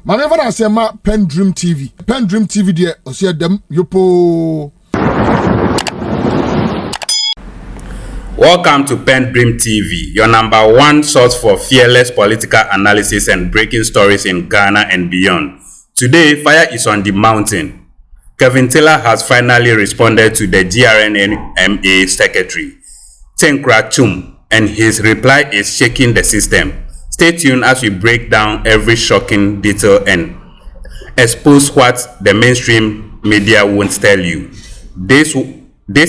Manever I say ma PENDREAM TV. PENDREAM TV there, I see them yopo. Welcome to PENDREAM TV, your number one source for fearless political analysis and breaking stories in Ghana and beyond. Today, fire is on the mountain. Kelvin has finally responded to the GRNMA secretary, Tenkorang-Twum, and his reply is shaking the system. Stay tuned as we break down every shocking detail and expose what the mainstream media won't tell you. This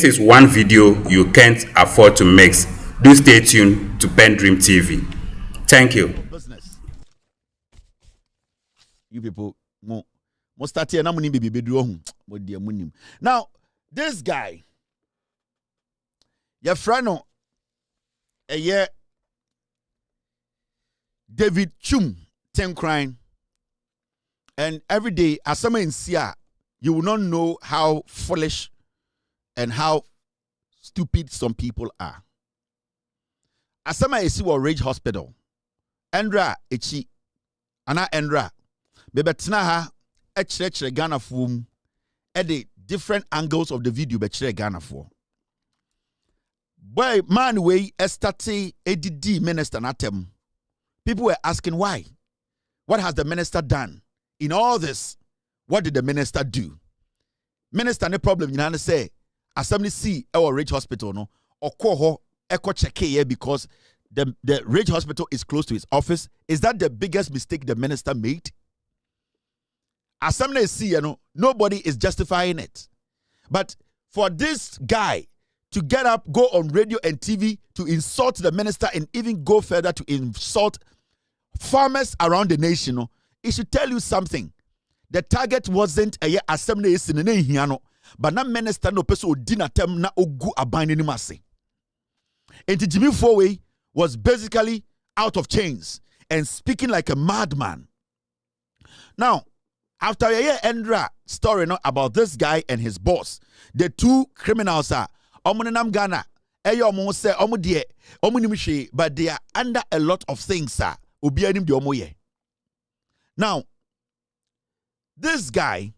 is one video you can't afford to miss. Do stay tuned to PENDREAM TV. Thank you. Business. You people, start here. Now, this guy, your friend, a year, David Chum, Tenkorang, and every day, as someone in Sia, you will not know how foolish and how stupid some people are. As someone is in Rage Hospital, Endra Echi, Ana Endra, Bebetina ha, Echre Ghana Fum, at the different angles of the video, Bechere Ghana for. Boy, man, way, Estate, ADD minister, Natem. People were asking why. What has the minister done? In all this, what did the minister do? Minister, no problem, you say, assembly see our Rage Hospital, no, or call her, echo check here because the Rage Hospital is close to his office. Is that the biggest mistake the minister made? Assembly see, you know, nobody is justifying it. But for this guy to get up, go on radio and TV to insult the minister and even go further to insult farmers around the nation, no, it should tell you something. The target wasn't a assembly is in the name, but na minister no person dinner tem na ogu abandon mase. And Jimmy Fowey was basically out of chains and speaking like a madman. Now, after a year Endra story no, about this guy and his boss, the two criminals are Omunam Ghana, Eyo say Omudie, Omunimshi, but they are under a lot of things, sir. Now, this guy,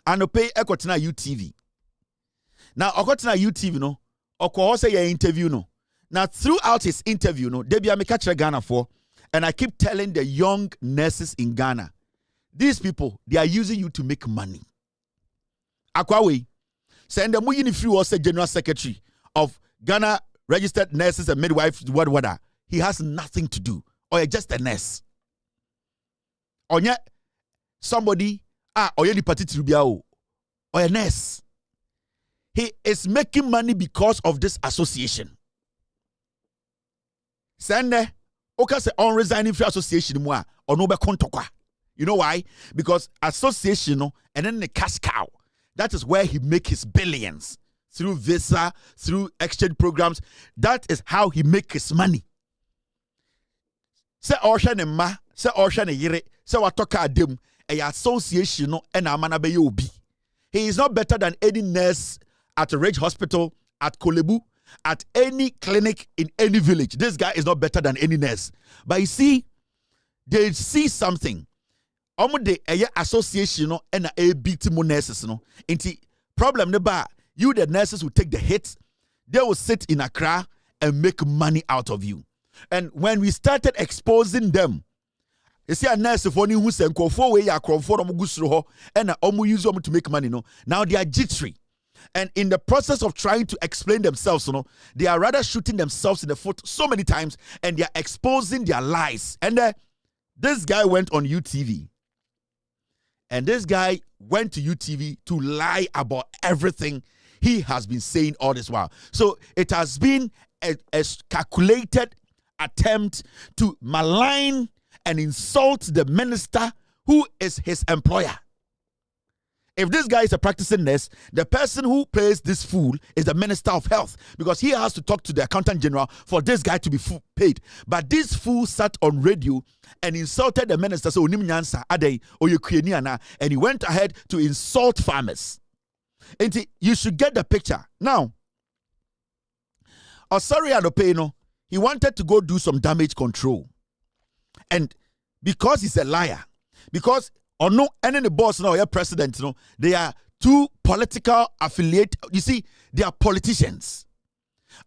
Anope Ekotina UTV. Now, Okotina UTV, no, Oko say your interview, no. Now, throughout his interview, no, Debbie Amikacha Ghana for, and I keep telling the young nurses in Ghana, these people, they are using you to make money. Akwawe, send the Muyini Free was the General Secretary of Ghana Registered Nurses and Midwives, what. He has nothing to do. Or you're just a nurse. Or yet somebody, or you're the party to or a nurse. He is making money because of this association. Sende, okay, say on resigning for association or no be kontokwa. You know why? Because association, and then the cash cow. That is where he make his billions. Through visa, through exchange programs. That is how he make his money. Se GRNMA, se GRNMA, se watoka adem, a association no ena amana be obi. He is not better than any nurse at a Rage Hospital, at Kolebu, at any clinic in any village. This guy is not better than any nurse. But you see, they see something. Omude a association no ena a beat mo nurses no. Inti problem ne ba, you the nurses will take the hits. They will sit in Accra and make money out of you. And when we started exposing them, you see a nurse for who send for way and use them to make money. No, now they are jittery. And in the process of trying to explain themselves, they are rather shooting themselves in the foot so many times and they are exposing their lies. And this guy went on UTV. And this guy went to UTV to lie about everything he has been saying all this while. So it has been a calculated attempt to malign and insult the minister who is his employer. If this guy is a practicing nurse, the person who pays this fool is the Minister of Health because he has to talk to the Accountant General for this guy to be paid. But this fool sat on radio and insulted the minister, so and he went ahead to insult farmers. And you should get the picture. Now, Osari Adopeno, he wanted to go do some damage control. And because he's a liar, Because or no, any the boss now, your president, you know, they are two political affiliate. You see, they are politicians.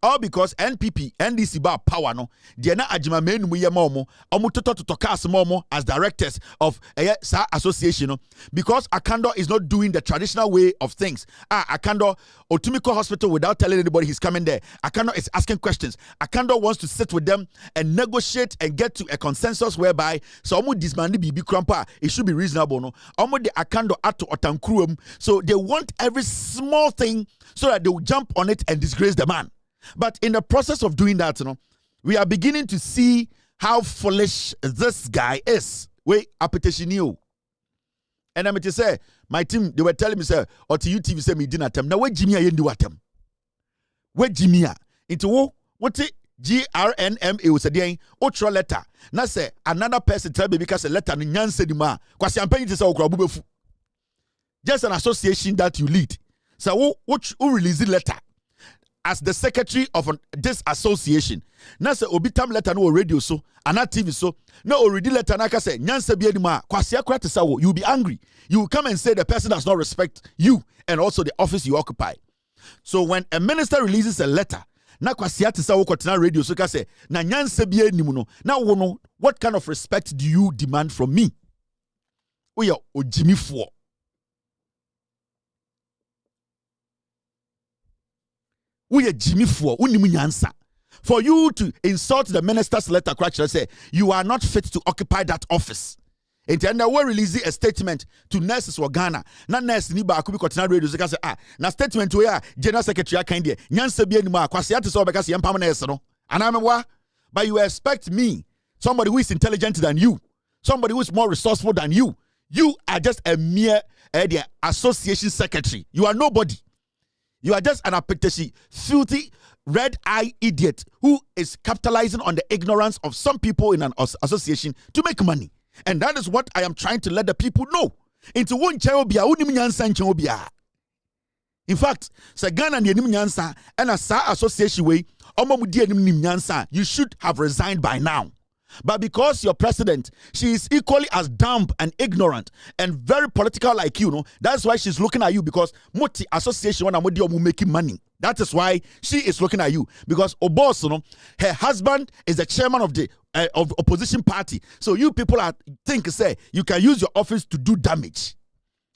All because NPP, NDC bar power no. They na ajima menu mu yemomo. Omu toto to cast momo as directors of a association. No? Because Akando is not doing the traditional way of things. Akando Otumiko Hospital without telling anybody he's coming there. Akando is asking questions. Akando wants to sit with them and negotiate and get to a consensus whereby so omu dismandi bibi krampa it should be reasonable. No, omu de Akando ato otankruum. So they want every small thing so that they will jump on it and disgrace the man. But in the process of doing that, you know, we are beginning to see how foolish this guy is. Wait, appetition. And I'm to say, my team, they were telling me, sir, or to UTV say me dinner time. Now where Jimmy you do atem? Where Jimmy into what it GRNMA was a day, ultra letter. Now say another person tell me because a letter in Nyanse di ma. Kwasi ampenyi to say okra. Just an association that you lead. So who release the letter? As the secretary of this association, na se obi tam letter no radio so, ana TV so, no already letter na ka say nyanse bi anima kwase akra te sawo, you'll be angry. You will come and say the person does not respect you and also the office you occupy. So when a minister releases a letter, na kwase te sawo kotena radio so ka say na nyanse bi anim no, na wo no, what kind of respect do you demand from me? Oya ojimifo. For you to insult the minister's letter, say you are not fit to occupy that office. And then they will release a statement to nurses for Ghana. Na nurse ni ba akubi kotina radio say na statement we general secretary kind there. Nyanse bi anima kwase ate so because yempa nurse no. Anamwa, but you expect me, somebody who is intelligent than you, somebody who is more resourceful than you. You are just a mere association secretary. You are nobody. You are just an appetition, filthy, red-eye idiot who is capitalizing on the ignorance of some people in an association to make money. And that is what I am trying to let the people know. Into one cheobia, unimiansa. In fact, Sagana Nyansa and a Sa association way, you should have resigned by now. But because your president, she is equally as dumb and ignorant and very political like you, know, that's why she's looking at you because Moti association when making money. That is why she is looking at you because Obos, you know, her husband is the chairman of the opposition party. So you people are think say you can use your office to do damage.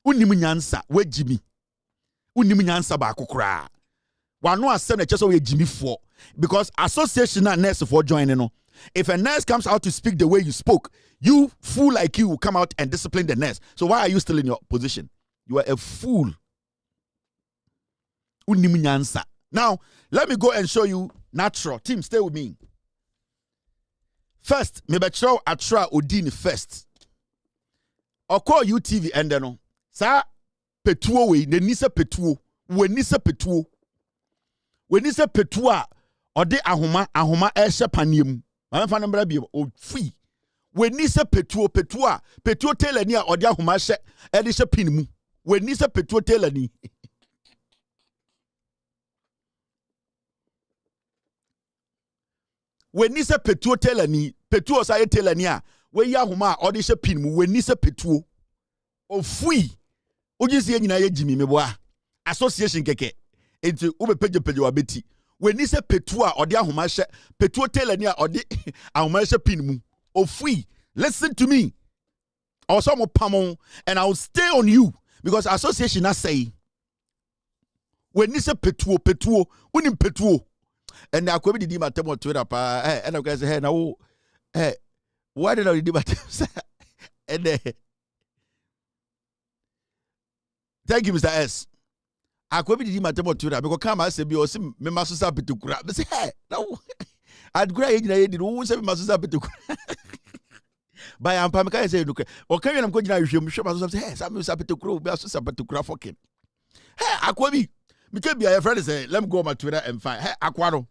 Unimunyansa we Jimmy. Unimunyansa ba kukra. Wano asem na cheso we Jimmy for because association and nurse for joining no. If a nurse comes out to speak the way you spoke, you fool like you will come out and discipline the nurse. So why are you still in your position? You are a fool. Now, let me go and show you natural. Team, stay with me. First, maybe show Atra Odini first. Or call UTV and then sa petuo we ne nisa petuo. We nisa petuo. We nisa petua or de ahoma esha paniem. I'm finding baby or free. When Nisa Petuo Telania or Yahumasha Edisha Pinmu. When Nisa Petuo Telani. When Nisa Petuo Telani, Petuo Saya Telania, where Yahuma or Disha Pinmu, when Nisa Petuo or free. Ojisi Yina Jimmy Meboa Association Keke into Ube Pejo Betty. When you say Petua or the Ahumasha, Petua Telania or the Ahumasha Pinmu, or free, listen to me. Or some of Pamon, and I will stay on you because association I say when you say Petuo, unim Petuo, and now come to the matter on Twitter, and I guys say, now, why did I do that? And thank you, Mr. S. I could be the matter to that because come I say be also me masusa petukura. But say hey no, I'd grade it. Who say masusa petukura? By Ampamaka say look. Okay, I'm going to show masusa say hey, some masusa petukura, be masusa petukura fucking. Hey, Akwabi, me can be a friend say let me go on my Twitter and find hey Akwaro.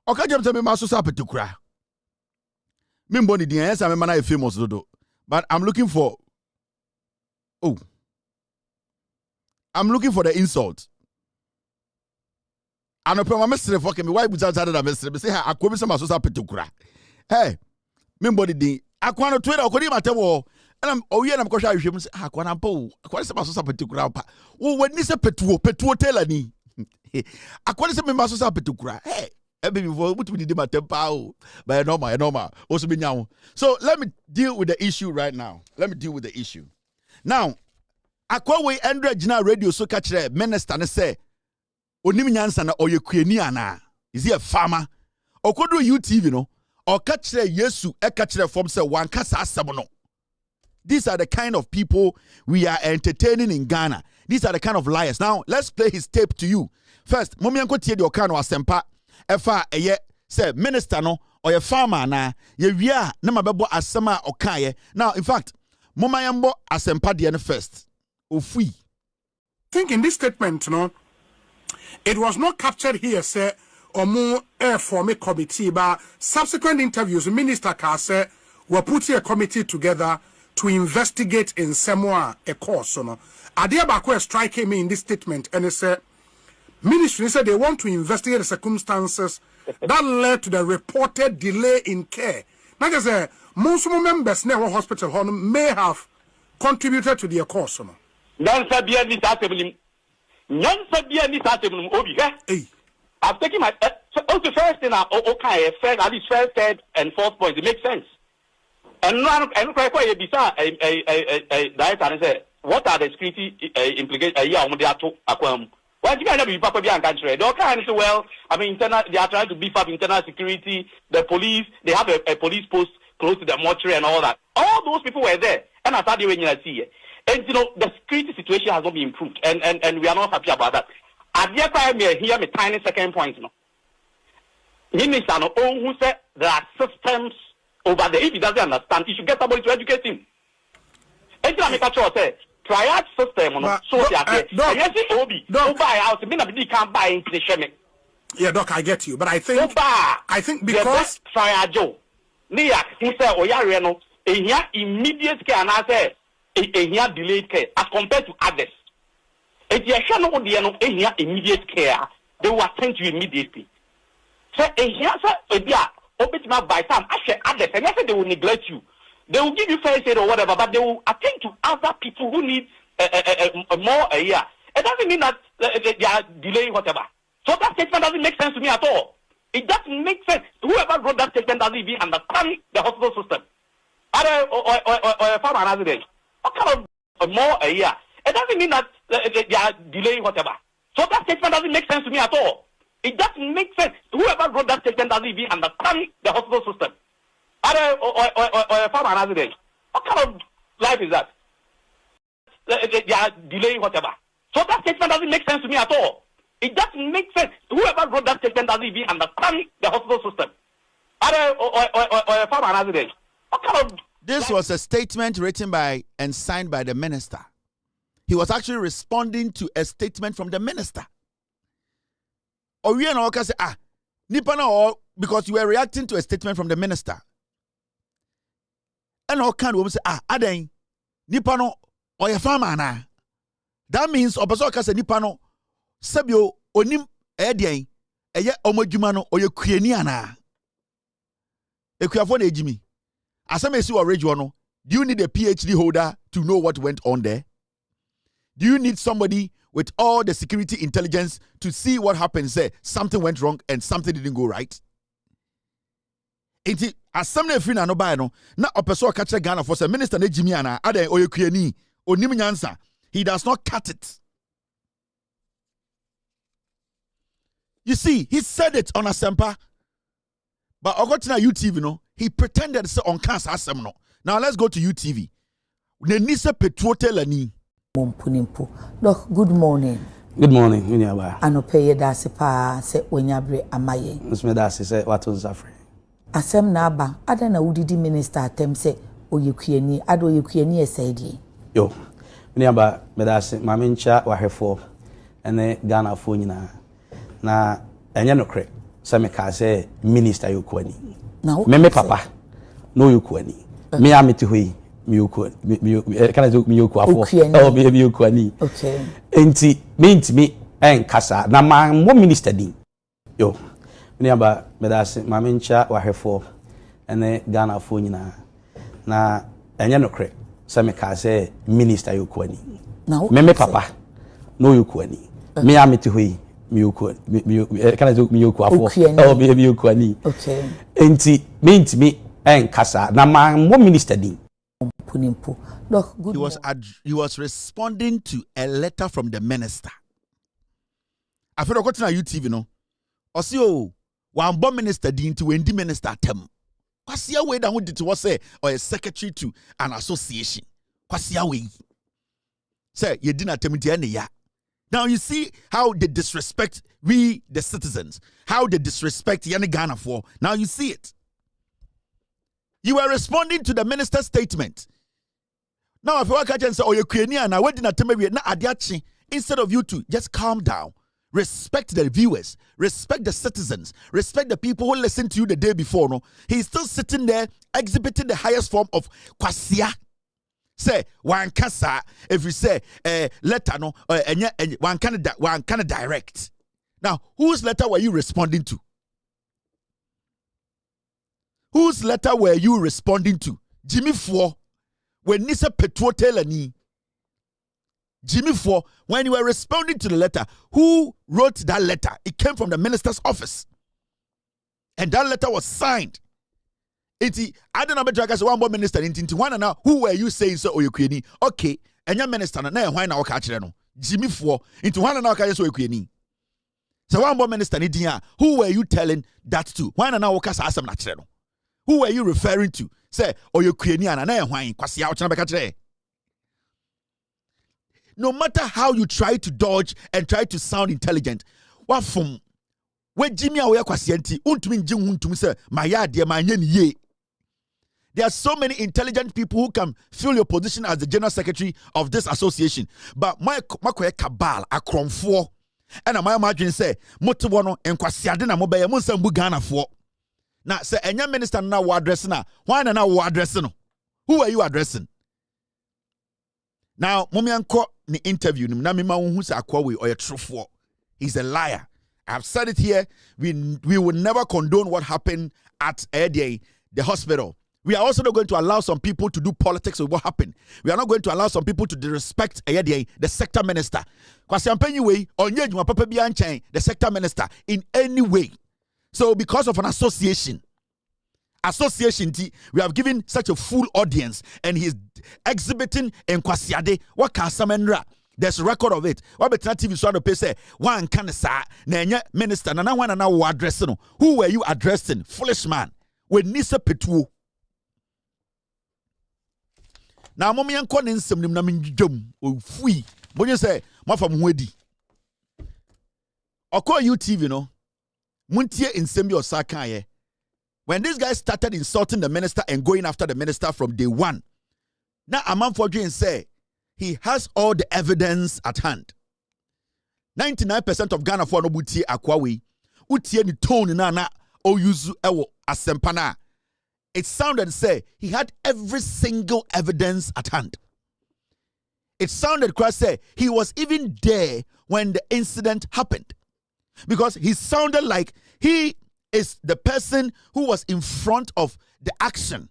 Okay, just say me masusa petukura. Me boni di yes, I'm a famous dodo, but I'm looking for. Oh, I'm looking for the insult. I know my mestre fucking me. Why would I that mestre? Say, I come some associate petukura. Hey, me body di. I can't Twitter. I couldn't matter what. I'm kosha hwem say akwana mpo akwana se maso sa petukura pa wo wani se petuo tela ni akwana se me maso sa petukura ebe before mutu di ma tempa o but normal also be nyawo. So let me deal with the issue right now. Now akwa we Andrea Gina radio so ka kire minister ne say onim nyansa na oyekuani ana is he a farmer okodo UTV no or ka kire Yesu e ka kire form say wan kasa asem no. These are the kind of people we are entertaining in Ghana. These are the kind of liars. Now, let's play his tape to you. First, Momianko tie de okano asempa efa eye say minister no or your farmer na ye wia na mabebo asema okaye. Now, in fact, Momayambo asempa de first. Ofui. I think in this statement, it was not captured here, say, or more air for me committee, but subsequent interviews, the minister can say, we're putting a committee together to investigate in Samoa a course. Adia Bakwe striking me in this statement and they said, ministry said they want to investigate the circumstances that led to the reported delay in care. Like I say, most members in our hospital may have contributed to the course. I've taken my the first thing okay, at least first, third, and fourth point. It makes sense. And now, what are the security implications? Why do you be Papa Bian country? They kind of well, I mean, they are trying to beef up internal security. The police, they have a police post close to the mortuary and all that. All those people were there, and I started when you see it. And the security situation has not been improved, and we are not happy about that. At the time, here my tiny second point. Minister, who said there are systems over there. If he doesn't understand, he should get somebody to educate him. And I make a choice. Triad system, so yes, Obi, don't buy a house. Maybe can't buy into the shame. Yeah, Doc, I get you, but I think because Triad Joe, Nia, he said, oh yeah, Reno, a immediate care, and I say a delayed care as compared to others. If you shall know the immediate care, they will attend to you immediately. So open my by time, actually others, and I said they will neglect you. They will give you first aid or whatever, but they will attend to other people who need more a year. It doesn't mean that they are delaying whatever. So that statement doesn't make sense to me at all. It doesn't make sense. Whoever wrote that statement doesn't even understand the hospital system. Or farmer resident. What kind of more a year? It doesn't mean that they are delaying whatever. So that statement doesn't make sense to me at all. It doesn't make sense. Whoever wrote that statement doesn't even understand the hospital system. Or farmer resident. What kind of life is that? They are delaying whatever. So that statement doesn't make sense to me at all. It doesn't make sense. Whoever wrote that statement doesn't even understand the hospital system. Or farmer resident. What kind of This was a statement written by and signed by the minister. He was actually responding to a statement from the minister. Or we are say, Nipana, because you were reacting to a statement from the minister. And all kind of say, Aden, Nipano, or your farmer na. That means, Opasoka say, Nipano, Sabio, Onim, Edian, Aya Omojumano, or your Krianiana. Equiafone Jimmy. As I may see regional, do you need a PhD holder to know what went on there? Do you need somebody with all the security intelligence to see what happened? Say something went wrong and something didn't go right. Enti asamna free na no buy no na opeso ka kire Ghana for say minister na Jimmy ana adan oyekuani onim nyansa. He does not cut it. You see, he said it on Asempa, but Ogotina UTV no. He pretended to say on cancer asem no. Now let's go to UTV. Nenisa Petuotelani. Doc, good morning. Good morning, Unyaba. Anope dasipa se onyabre amaye. Nsme dasi se watu nzafre. Asem na aba, ada na udidi minister atem se oyekuani, ada oyekuani esaidi. Yo. Unyaba medasi mamincha wahefo ene Ghana fo nyina. Na enye no kre. Se me ka se minister yokuani. Me papa no yokuani. Me amiti hui. Can I do me yokuani? Okay. Enti me en kasa na ma mo minister din. Yo. Me aba medasi mamincha wahefo ene Ghana fo nyina. Na enye no kre. say me ka say minister yokwani na me papa no yokwani me amete hoyi me yokwa can I do me yokwa for oh me yokwani okay enti me enkasa na man mo minister din punimpo look good he was responding to a letter from the minister. I feel like on UTV no osi o wan bomb minister din to wendi minister tem kwasia we that did to say or a secretary to an association kwasia we say you didn't attempt to ya. Now you see how they disrespect we the citizens, how they disrespect yani Ghana for. Now you see it. You were responding to the minister's statement. Now if you walk out and say oh you Ukrainian now we didn't attempt na adiachi, instead of you to just calm down. Respect the viewers, respect the citizens, respect the people who listened to you the day before. No, he's still sitting there exhibiting the highest form of kwasia. Say one kasa if you say letter no one kind direct. Now, whose letter were you responding to? Whose letter were you responding to? Jimmy Four, when Nisa Petro Telani. Jimmy Four, when you were responding to the letter, who wrote that letter? It came from the minister's office. And that letter was signed. I don't know about one more minister in Tintiwana now. Who were you saying so Oyukwini? Okay, and your minister na why now catch no. Jimmy Four into one now catch Oyukwini. So one more minister in who were you telling that to? Why now catch asam na? Who were you referring to? Say Oyukwini and na why kwasi out na. No matter how you try to dodge and try to sound intelligent, what from where Jimmy away kwasienti untumi nje untumi say my yard my ye. There are so many intelligent people who can fill your position as the general secretary of this association. But my cabal akromfo and my imagine say motiwono en kwasiade na mobaye monsambu Ghana for. Now say enya minister na wo address na why na wo address no? Who are you addressing? Now momianko ni interview nim na mema who say akwawe or a trufo. He's a liar. I've said it here. We will never condone what happened at the hospital. We are also not going to allow some people to do politics with what happened. We are not going to allow some people to disrespect the sector minister. The sector minister in any way. So because of an association, we have given such a full audience and he's exhibiting in Kwasiade. What can Samendra? There's a record of it. What better TV so to say one can say na minister na one na wo addressing no. Who were you addressing? Foolish man. When Nisa Petru. Now mommy anko ne nsem nim na menjom ofui. Bo you say ma fam ho adi. Oko UTV no. Muntie nsem bi osaka ye. When this guy started insulting the minister and going after the minister from day one. Now Amanfo Dwen say he has all the evidence at hand. 99% of Ghana for no butie akwawe. Utie ni tone na o yuzu ewo asempana. It sounded say he had every single evidence at hand. It sounded quite say he was even there when the incident happened. Because he sounded like he is the person who was in front of the action.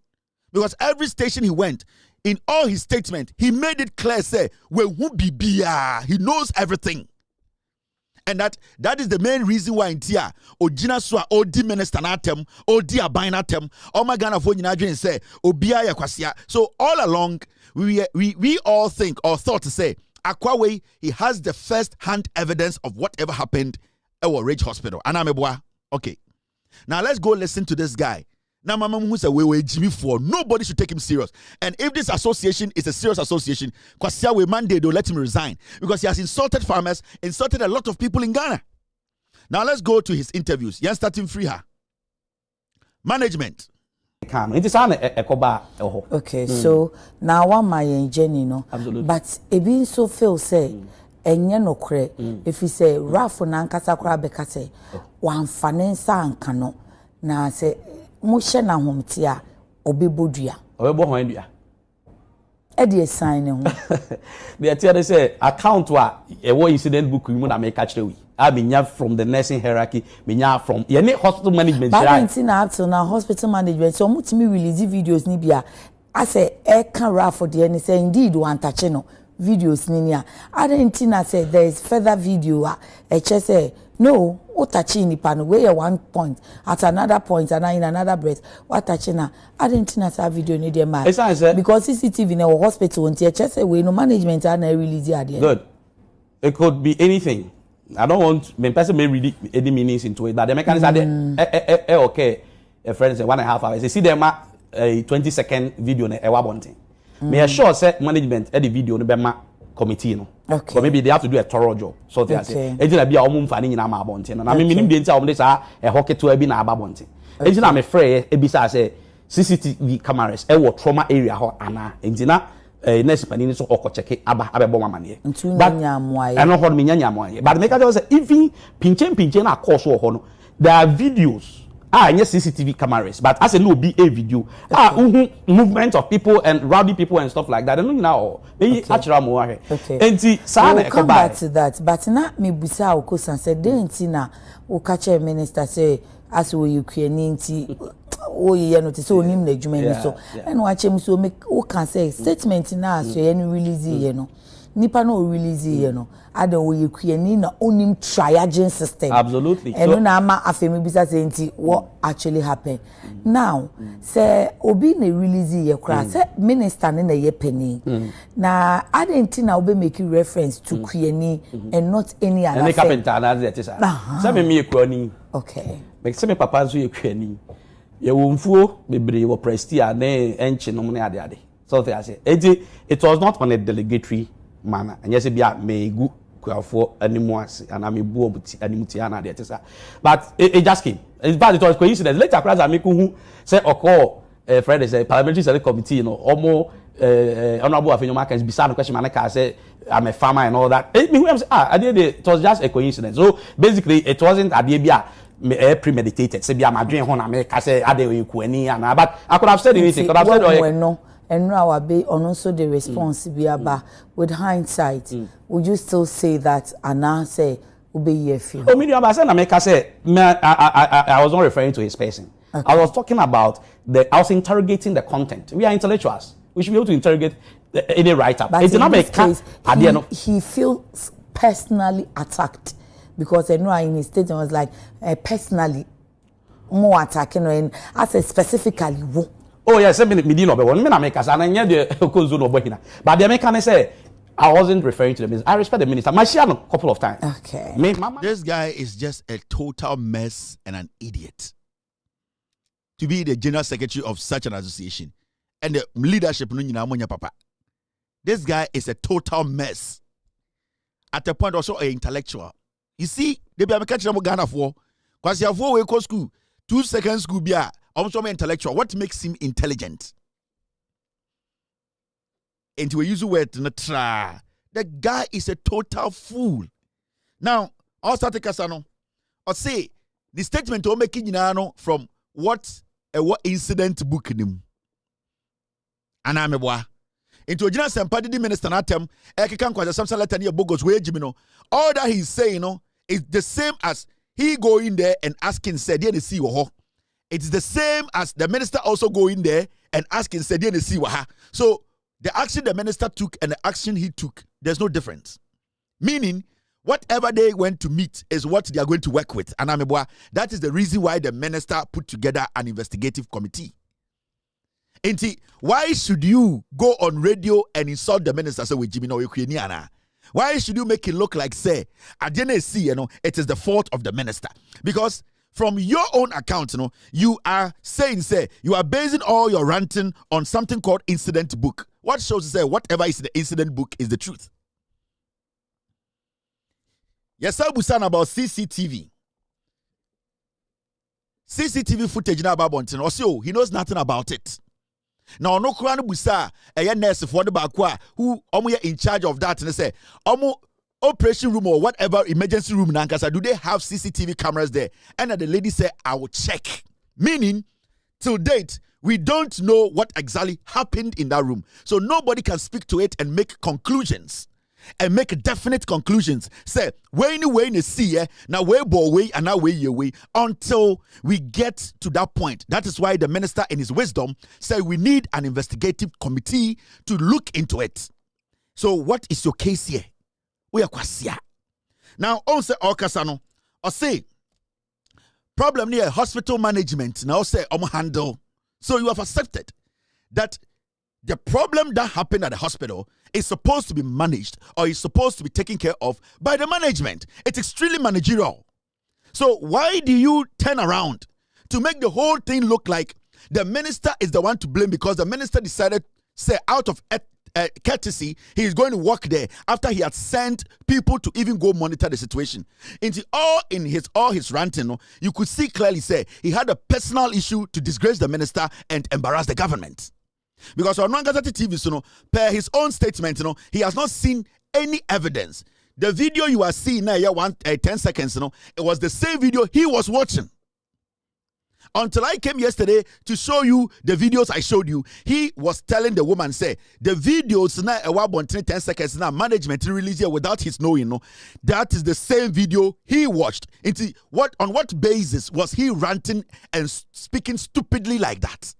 Because every station he went, in all his statements, he made it clear, say, he knows everything. And that is the main reason why in Tia, Ojina Swa, Odi Minister Natem, Odi Abainatem, Omagana Foninajan say, Obia Yakwasia. So all along, we all think or thought to say, Akwawe, he has the first hand evidence of whatever happened at Ridge Hospital. Anamebwa. Okay. Now let's go listen to this guy. Now, Mama who said, we Jimmy for nobody should take him serious. And if this association is a serious association, Kwasia we mandate they'll let him resign because he has insulted farmers, insulted a lot of people in Ghana. Now, let's go to his interviews. Yan starting free her. Management. Okay, so now one my Jenny, no, absolutely. But it being so feel say, and no cre if you say Rafu Nankasa Krabeka say, one fanensa and cano, now say. Musha na humtia obibodia obebo ho andua e dey sign ho they tell they say account wa e wo incident book mu na me catch we I been from the nursing hierarchy been from any hospital management right now up till now hospital management so mutimi release videos ni bia I say can rap for the and say indeed one touching videos ninia. Argentina said there is further video say no what touching pan where 1 point at another point and in another breath what touching Argentina say video need their man because CCTV in our hospital and say we no management and release there. Good. It could be anything. I don't want me person may read any meanings into it, but the mechanism okay. A friend say 1.5 hours. They see them a 20-second video na ewa bonting. Me assure say management the video no be ma committee no. Okay. But maybe they have to do a thorough job. So they say e na bia omo mfa ni nyina ma bonting. Na me minim de ntia omo dey say e hoke to bi na aba bonting. E na me frɛ e bi say CCTV cameras e wo trauma area ho ana. Entina nurse panini so okocheke abebo mamane. But I know what me nyanya but make I say even pinche na course wo ho no there are videos yes CCTV cameras but as a no be a video movement of people and rowdy people and stuff like that I know now actually mo ahe enti sa na come back to that but na me busa okosan say denti na o catch minister say as we Ukraine nti o ye no te so onim na adwuma ni so and wa chem so make o can say statement na so ye no release ye no nipa no release ye no ada wo Ukraine na onim triaging system absolutely and so, na ama afemi bisa say nti what actually happened now say obi na release ye kra say minister na ye penny na adenti na obi make reference to Ukraine and not any other and carpenter na that is say me Ukraine okay make say me papa so Ukraine ye wo mfuo bebre wo prestia na enchi no ne ade so they say it was not on a delegatory manner and yes bia me gu kwafo animu ase and me bu obuti animuti ana de tesa but it just came in fact it was coincidence later class make who say okọ Friday say parliamentary select committee you know almost honorable afenyo can be some question man say I'm a farmer and all that me who say it was just a coincidence so basically it wasn't a bia premeditated say bia madwen ho na me ka say ade oyiku ani ana but I could have said anything could have said no and now be on also the response be about with hindsight would you still say that Anna say obey your feel oh me I said na make say I was not referring to his person I was talking about I was interrogating the content we are intellectuals we should be able to interrogate any writer but it's not make he feels personally attacked because I know in his statement was like personally more attacking and I said specifically oh yes, me deal no be one. Me na make asa na nye de okonzo no bohina. But the American say I wasn't referring to the minister. I respect the minister. I share a couple of times. Okay. This guy is just a total mess and an idiot. To be the general secretary of such an association and the leadership no nyina monya papa. This guy is a total mess. At the point also an intellectual. You see, they be American chamo Ghana for kwasi afo we go school 2 second school bia also intellectual. What makes him intelligent? And we use the word natra. The guy is a total fool. Now, I'll start to Kasano. Or say the statement to make from what incident book him. And I'm a boy. Into a general sympathy minister atem, Ekikan kwasa something letter near Bogos way Jimino. All that he's saying, is the same as he go in there and asking said they see what. It's the same as the minister also go in there and asking said they see what. So the action the minister took and the action he took, there's no difference. Meaning, whatever they went to meet is what they are going to work with. And that is the reason why the minister put together an investigative committee. And why should you go on radio and insult the minister? Say, why should you make it look like, say, I didn't see, it is the fault of the minister? Because from your own account, you are saying, say, you are basing all your ranting on something called incident book. What shows, say, whatever is the incident book is the truth. Yes, sir, Busan about CCTV. CCTV footage now about Bontin. Also, he knows nothing about it. Now, no Kuran Busa, a nurse for the Bakwa, who in charge of that, and they say, operation room or whatever emergency room Nankasa, do they have CCTV cameras there? And the lady said, I will check. Meaning, till date, we don't know what exactly happened in that room. So nobody can speak to it and make conclusions. and make definite conclusions. Say, way in see, now way bo way and now way your way until we get to that point. That is why the minister, in his wisdom, said we need an investigative committee to look into it. So, what is your case here? We are kwasia. Now, on say Okasano, or say problem near hospital management. Now say handle. So you have accepted that the problem that happened at the hospital is supposed to be managed or is supposed to be taken care of by the management. It's extremely managerial. So why do you turn around to make the whole thing look like the minister is the one to blame because the minister decided, say, out of courtesy, he is going to work there after he had sent people to even go monitor the situation. Into all his ranting, you could see clearly say he had a personal issue to disgrace the minister and embarrass the government. Because on Rangazati TV, per his own statement, he has not seen any evidence. The video you are seeing now, 10 seconds, it was the same video he was watching. Until I came yesterday to show you the videos I showed you, he was telling the woman, say, the videos now, 10 seconds now, management released here without his knowing, that is the same video he watched. On what basis was he ranting and speaking stupidly like that?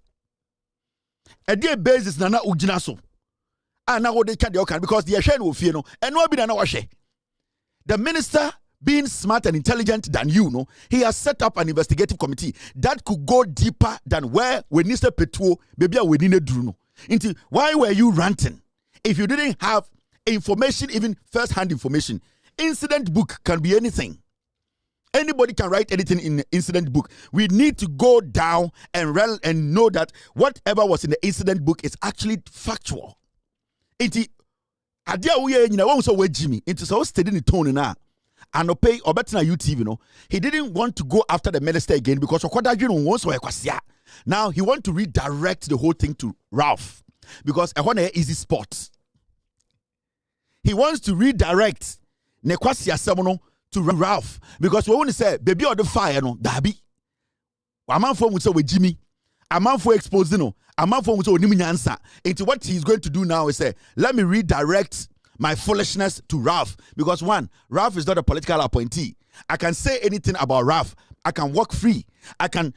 A day basis nana ujinaso. And now they can't because the Ashen will fear and no be the minister, being smart and intelligent than you, he has set up an investigative committee that could go deeper than where we need to petro, maybe we need to do. Into why were you ranting if you didn't have information, even first-hand information? Incident book can be anything. Anybody can write anything in the incident book. We need to go down and know that whatever was in the incident book is actually factual. Into adia we won't so Jimmy into so steady the tone now. And no pay or better na UTV, he didn't want to go after the minister again because now he want to redirect the whole thing to Ralph because I want an easy spot. He wants to redirect Nekwasia Semono to Ralph because we want to say baby or the fire dabi. A man for with Jimmy, a man for exposing a man for answer into what he's going to do now is say let me redirect my foolishness to Ralph because one, Ralph is not a political appointee. I can say anything about Ralph. I can walk free. I can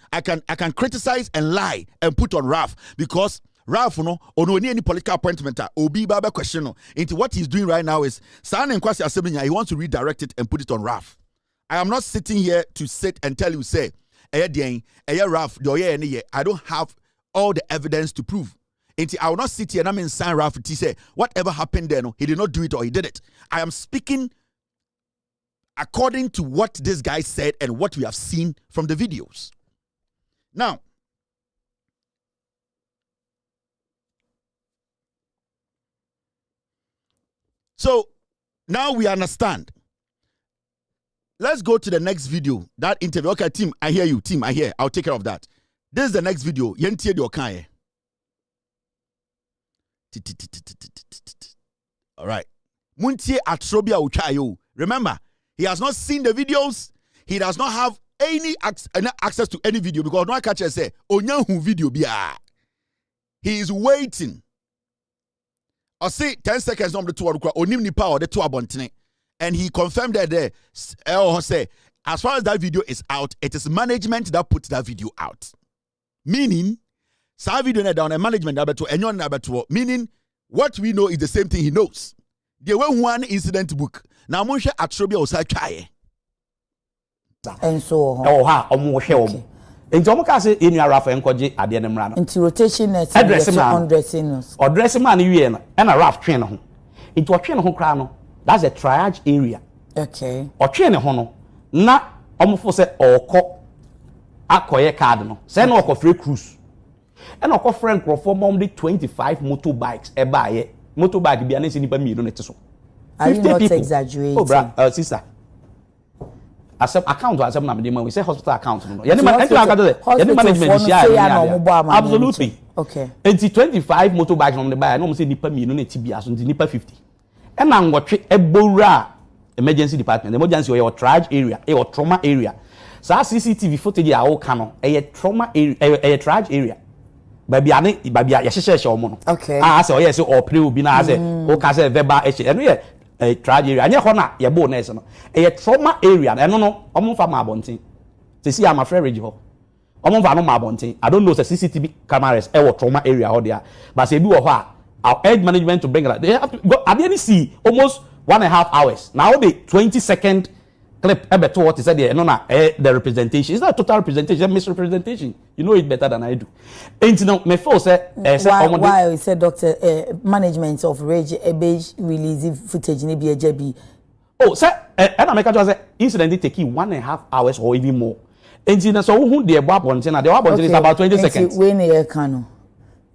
criticize and lie and put on Ralph because Ralph or no any political appointment obi baba question into what he's doing right now is he wants to redirect it and put it on Ralph. I am not sitting here to sit and tell you say Ralph I don't have all the evidence to prove. I will not sit here and I'm in San Ralph to say whatever happened there, he did not do it or he did it. I am speaking according to what this guy said and what we have seen from the videos. Now, so now we understand. Let's go to the next video. That interview. Okay, team, I hear you. Team, I hear. I'll take care of that. This is the next video. Yentie de Okaye. All right. Muntie Atrobia Uchayo. Remember, he has not seen the videos. He does not have any access to any video because no catcher say onyahu video bia. He is waiting. I say 10 seconds on the two onim nipa or the two abontene. And he confirmed that there say as far as that video is out, it is management that puts that video out. Meaning sa video na down a management abeto enyon na abeto meaning what we know is the same thing he knows. There were one incident book. Now mo hwe Atrobia osatwaye. And so omo hwe enti omo ka se enu Ralph enkoje ade ne mra no. Enti rotation net address man wie no e na Ralph twen ne ho. Enti o twen ne ho kra no. That's a triage area. Okay. O twen ne ho no na omo fo se okọ akoye card no. Se na okọ free cruise. And our friend for mom 25 motorbikes e buy motorbike bi anese nipa mienu net so. Are you not exaggerating? Oh bra, sister. Accept account accept na we say hospital account no. Any management share. Absolutely. Okay. And 25 motorbikes from the buy no say nipa mienu na tibia so nipa 50. And na ngotwe ebowura emergency department. Emergency or your triage area, or trauma area. So CCTV footage a wo ka no e trauma area, e triage area. Baby ya sheshe omo no. Okay. Say o yes o pre obi na say o ka say verbal and a triage area. Anya hona ye bo nurse no. A trauma area. Eno no omo fa ma abonten. Te see am afraid reji ho. Omo fa no ma abonten. I don't know the CCTV cameras e wo trauma area ho there. But say bi wo ho our edge management to bring that. They have to go at the end see almost 1.5 hours. Now the 20-second clip to what is said there, no, the representation. It's not a total representation, it's a misrepresentation. You know it better than I do. And you know, my first why we said doctor management of rage release footage in BJB. Oh, sir, and I make a incident take 1.5 hours or even more. And you know, so who the above one, the above one is about 20 seconds. When you can.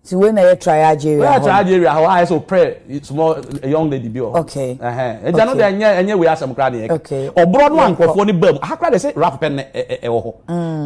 So when I triage area, how I so pray it's more a young lady bio. Okay. And you know that we are some credit. Okay. Or broad one for the bum. How can I say rap pen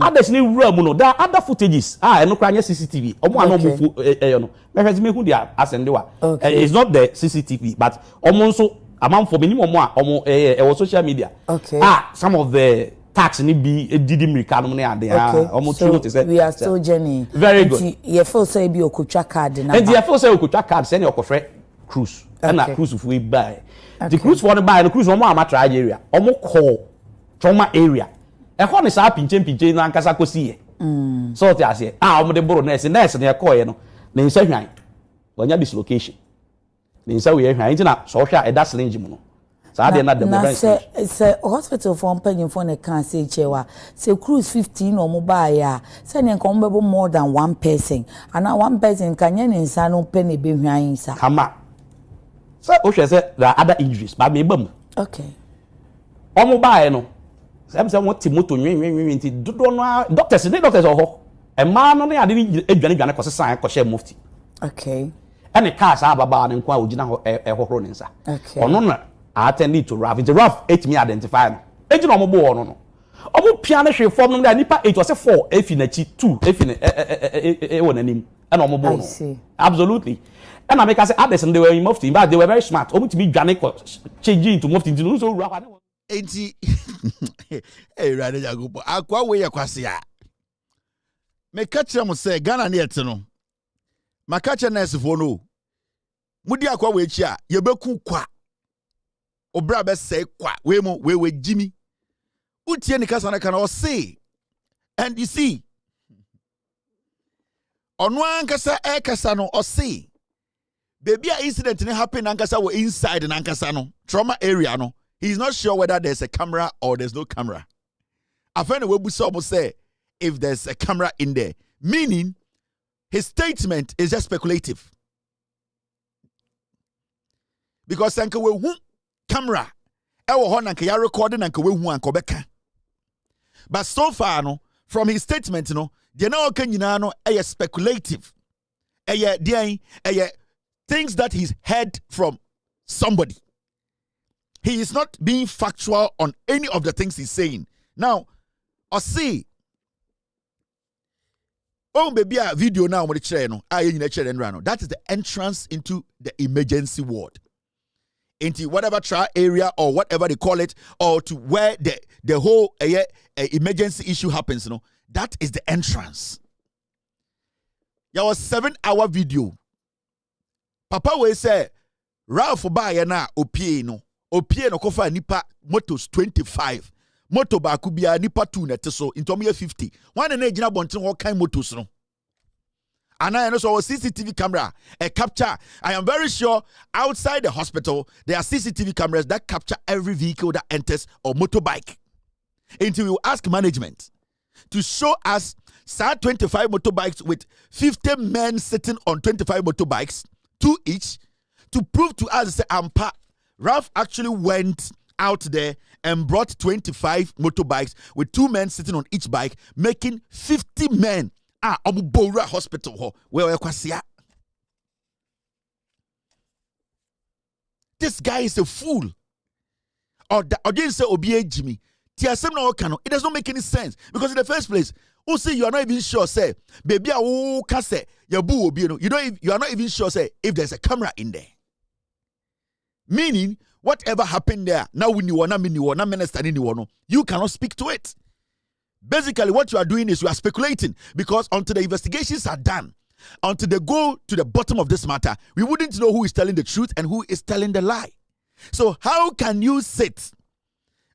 others new room no there are other footages. And no crying CCTV. No me who they are ascend it's not the CCTV but almost so amount for minimum more social media. Okay. Some of the tax ni be didi mirika no ne ade almost so we are still journey. Very good. You feel say be okutwa card na. And you feel say okutwa card say na okofre cruise. And na cruise fu buy. The cruise for the buy the cruise omo ama triage area. Omo call trauma area. E ho ne sa pinche na nkasa kosi ye. So te ase. Omo de boro nurse na e call ye no. Na nsa hwan. Onya dislocation. Na nsa we hwan nti na so hwa e da slinge mu no. So say hospital for penny for a cancer chewa. Say cruise 15 or mobile sending comparable more than one person. And now one person can yen in Sano penny behind sa. Come on. So Osha said there are other injuries, but me bum. Okay. Or mobile no. Some what Timoto doctors or a man only I didn't a sign for mufti. Okay. And the cars have about and quite a horonensa. Okay. Or no. I attended to Ralph. It's a Ralph 8 me identify. Agent on mobile no. Omo piano she form no nipa 8 was a 4 if in a 2 if in a one name and on mobile. I see. Absolutely. And I make us say others and they were in mufti but they were very smart. Omo to be Janek changing to mufti to so Ralph. Enti eh rade jagopo akwa we yakwase a me ka kire mo say Ghana na yete no maka kire nurse fo no mudi akwa we chi a ye beku kwa obra be say kwa we Jimmy utie ni kasa na kana o say and you see ono ankasa e kasa no o say baby a incident ni happen ankasa we inside na ankasa no trauma area no he's not sure whether there's a camera or there's no camera. I find a way to say if there's a camera in there, meaning his statement is just speculative. Because anka we hu camera e wo ho na nka ya recording anka we hu anka obeka. But so far no from his statement no de na oka nyina no speculative. Things that he's heard from somebody. He is not being factual on any of the things he's saying. Now, I see. Oh, baby, a video now with the chair. That is the entrance into the emergency ward. Into whatever trial area or whatever they call it, or to where the whole emergency issue happens. That is the entrance. There was 7-hour video. Papa will say, Ralph Bayana opie no. Opie no kofa nipa motos 25 moto ba kubia nipa 2 net so intomye 50 one na ejina bonten ho kan motos no ana no so CCTV camera a capture. I am very sure outside the hospital there are CCTV cameras that capture every vehicle that enters or motorbike. Until we will ask management to show us 25 motorbikes with 50 men sitting on 25 motorbikes 2 each to prove to us say ampa Ralph actually went out there and brought 25 motorbikes with 2 men sitting on each bike, making 50 men. Bora Hospital. Where this guy is a fool. Or didn't say Obie Jimmy. It does not make any sense. Because in the first place, who say you are not even sure, say, baby, you are not even sure, say, if there's a camera in there. Meaning, whatever happened there, now we knew minister you cannot speak to it. Basically, what you are doing is you are speculating because until the investigations are done, until they go to the bottom of this matter, we wouldn't know who is telling the truth and who is telling the lie. So how can you sit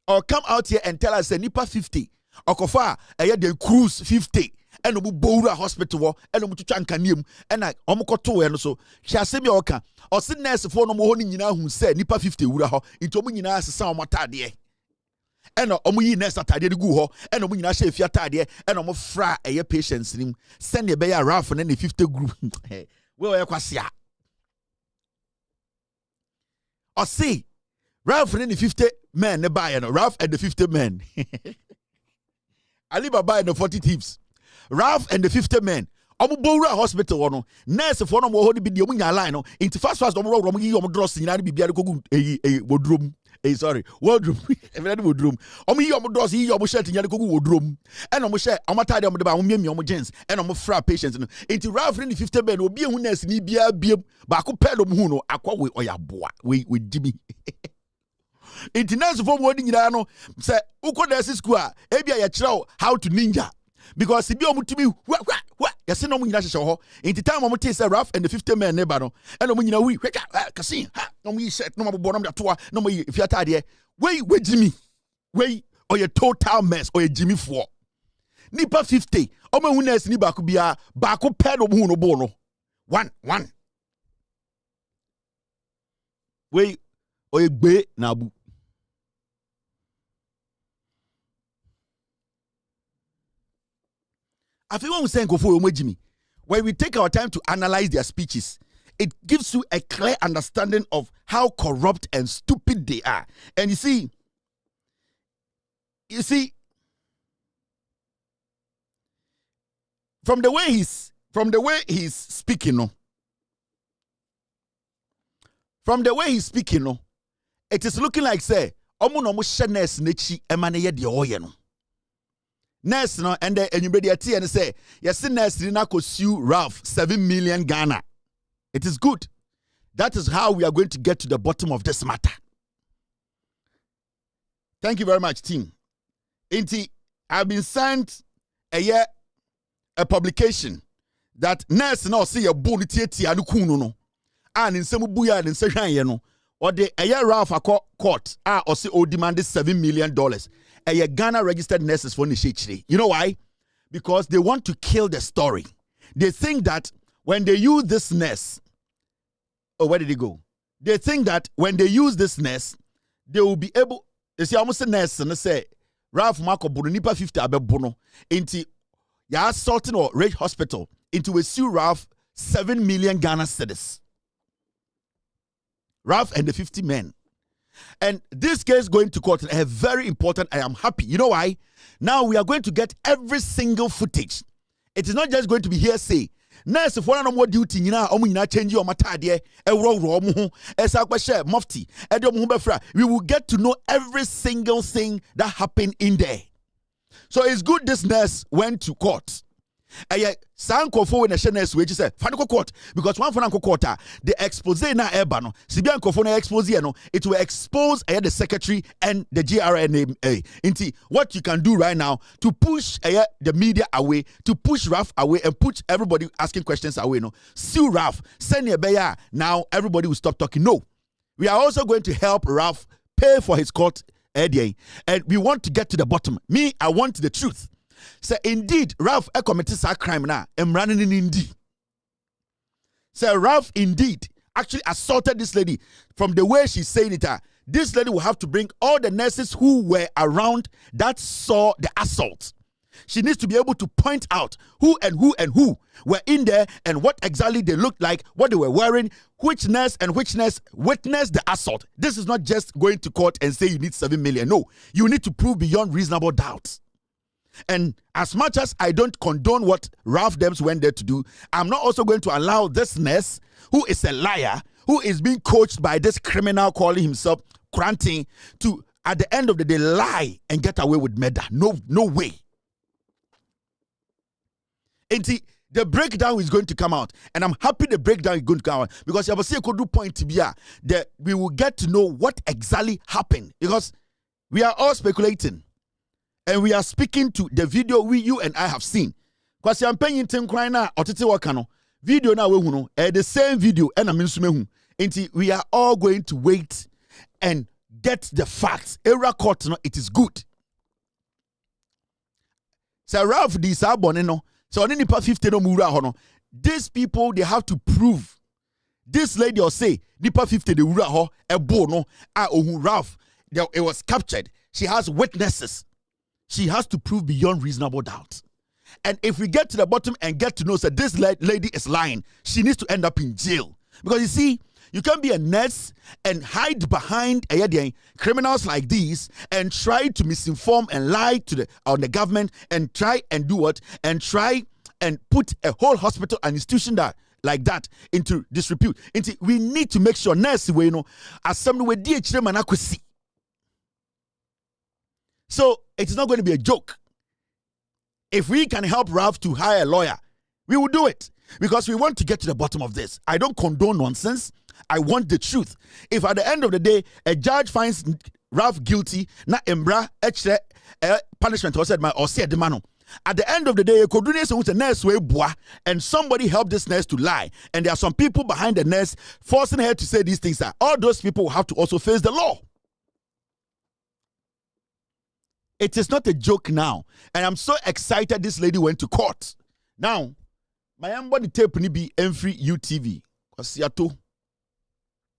or come out here and tell us a nipa 50 or kofa the cruise 50 and omu bowura hospital and omu tutu ankaniem and like omu koto and so she say me oka or sit nurse for no mo ho nyina hu say nipa 50 wura ho into omu nyina asesa omu atade and omu yi nurse atade gu ho and omu nyina hye fia atade and omu fra patients nim send be ya Ralph and the 50 group we we kwasia or see Ralph and the 50 men ne buy no Ralph and the 50 men Alibaba and the 40 thieves Ralph and the 50 men omu bowura hospital no nurse for no mo ho bi de omu nya line no into fast omu yi omu dross nyina bi bia de kogu wodrom sorry wodrom everybody wodrom omu yi omu dross yi omu shirt nya de kogu wodrom and omu share omu tade omu de ba omu miemi omu jeans and omu fra patients no into Ralph and the 50 men obi ehu nurse ni bia biem ba ko ped omu hu no akwa we oyaboa we dibi into nurse for wodi nyina no say uko nurse school a ebia ya kire how to ninja because bi omutumi yesi no mu nyina hyehyɛ ho into time omuti say Ralph and the 50 men neighbor no and omu nyina wi kasin ha no mu yi shirt no mo bono toa no mo yi fiata de we Jimmy we oye total mess oye Jimmy for nipa 50 omo hu nurse ni ba ko bia ba ko ped omu no bo no one we oye gbe na abu I feel when we say when we take our time to analyze their speeches, it gives you a clear understanding of how corrupt and stupid they are. And you see, from the way he's speaking, it is looking like say, omu no mo shenes nechi emane de oye no. Nurse no and anybody at and say yes nurse na ko sue Ralph 7 million Ghana. It is good. That is how we are going to get to the bottom of this matter. Thank you very much, team. Inti, I've been sent a publication that nurse no see a bone tieti anu kunu no and in some buya and in no or the Ralph court or say demanded $7 million. Ghana registered nurses for Nishichiri. You know why? Because they want to kill the story. They think that when they use this nurse, where did he go? They think that when they use this nurse, they will be able. They say almost a nurse and they say Ralph Marco Nipa 50 abebono into ya assaulting or Rage Hospital into a sue Ralph 7 million Ghana cedis. Ralph and the 50 men. And this case going to court is very important. I am happy. You know why? Now we are going to get every single footage. It is not just going to be hearsay. Nurse if one more duty change your matadie mufti we will get to know every single thing that happened in there. So it's good this nurse went to court. Sankofo in the nurse which say faniko court because one fanako court the expose na ebano sibian kofo na expose no it will expose the secretary and the GRNMA into what you can do right now to push the media away, to push Ralph away and put everybody asking questions away. No, sue Ralph, send your beya. Now everybody will stop talking. No, we are also going to help Ralph pay for his court and we want to get to the bottom. Me, I want the truth. Say indeed Ralph committed a crime now. I'm running in indeed. Say Ralph indeed actually assaulted this lady. From the way she's saying it, this lady will have to bring all the nurses who were around that saw the assault. She needs to be able to point out who were in there and what exactly they looked like, what they were wearing, which nurse witnessed the assault. This is not just going to court and say you need 7 million. No, you need to prove beyond reasonable doubt. And as much as I don't condone what Ralph Dems went there to do, I'm not also going to allow this nurse, who is a liar, who is being coached by this criminal calling himself Kranting, to, at the end of the day, lie and get away with murder. No way. And see, the breakdown is going to come out. And I'm happy the breakdown is going to come out. Because you have a say could do point to be that we will get to know what exactly happened. Because we are all speculating. And we are speaking to the video you and I have seen. Because I'm paying Tenkorang-Twum or Tete Wakano. Video now we the same video and I'm in we are all going to wait and get the facts. Area court, no, it is good. So Ralph Disabon, no, so on any part 50 no mura hono. These people, they have to prove. This lady or say Nipa 50 the ura ho a bono Ralph. It was captured. She has witnesses. She has to prove beyond reasonable doubt. And if we get to the bottom and get to know that this lady is lying, she needs to end up in jail. Because you see, you can't be a nurse and hide behind criminals like these and try to misinform and lie to the government and try and do what? And try and put a whole hospital and institution that like that into disrepute. We need to make sure nurse we know as some way see. So it's not going to be a joke. If we can help Ralph to hire a lawyer, we will do it because we want to get to the bottom of this. I don't condone nonsense. I want the truth. If at the end of the day a judge finds Ralph guilty, na embra punishment or said the man. At the end of the day, a nurse and somebody helped this nurse to lie. And there are some people behind the nurse forcing her to say these things. All those people will have to also face the law. It is not a joke now. And I'm so excited this lady went to court. Now, my body tape ni be M3 UTV.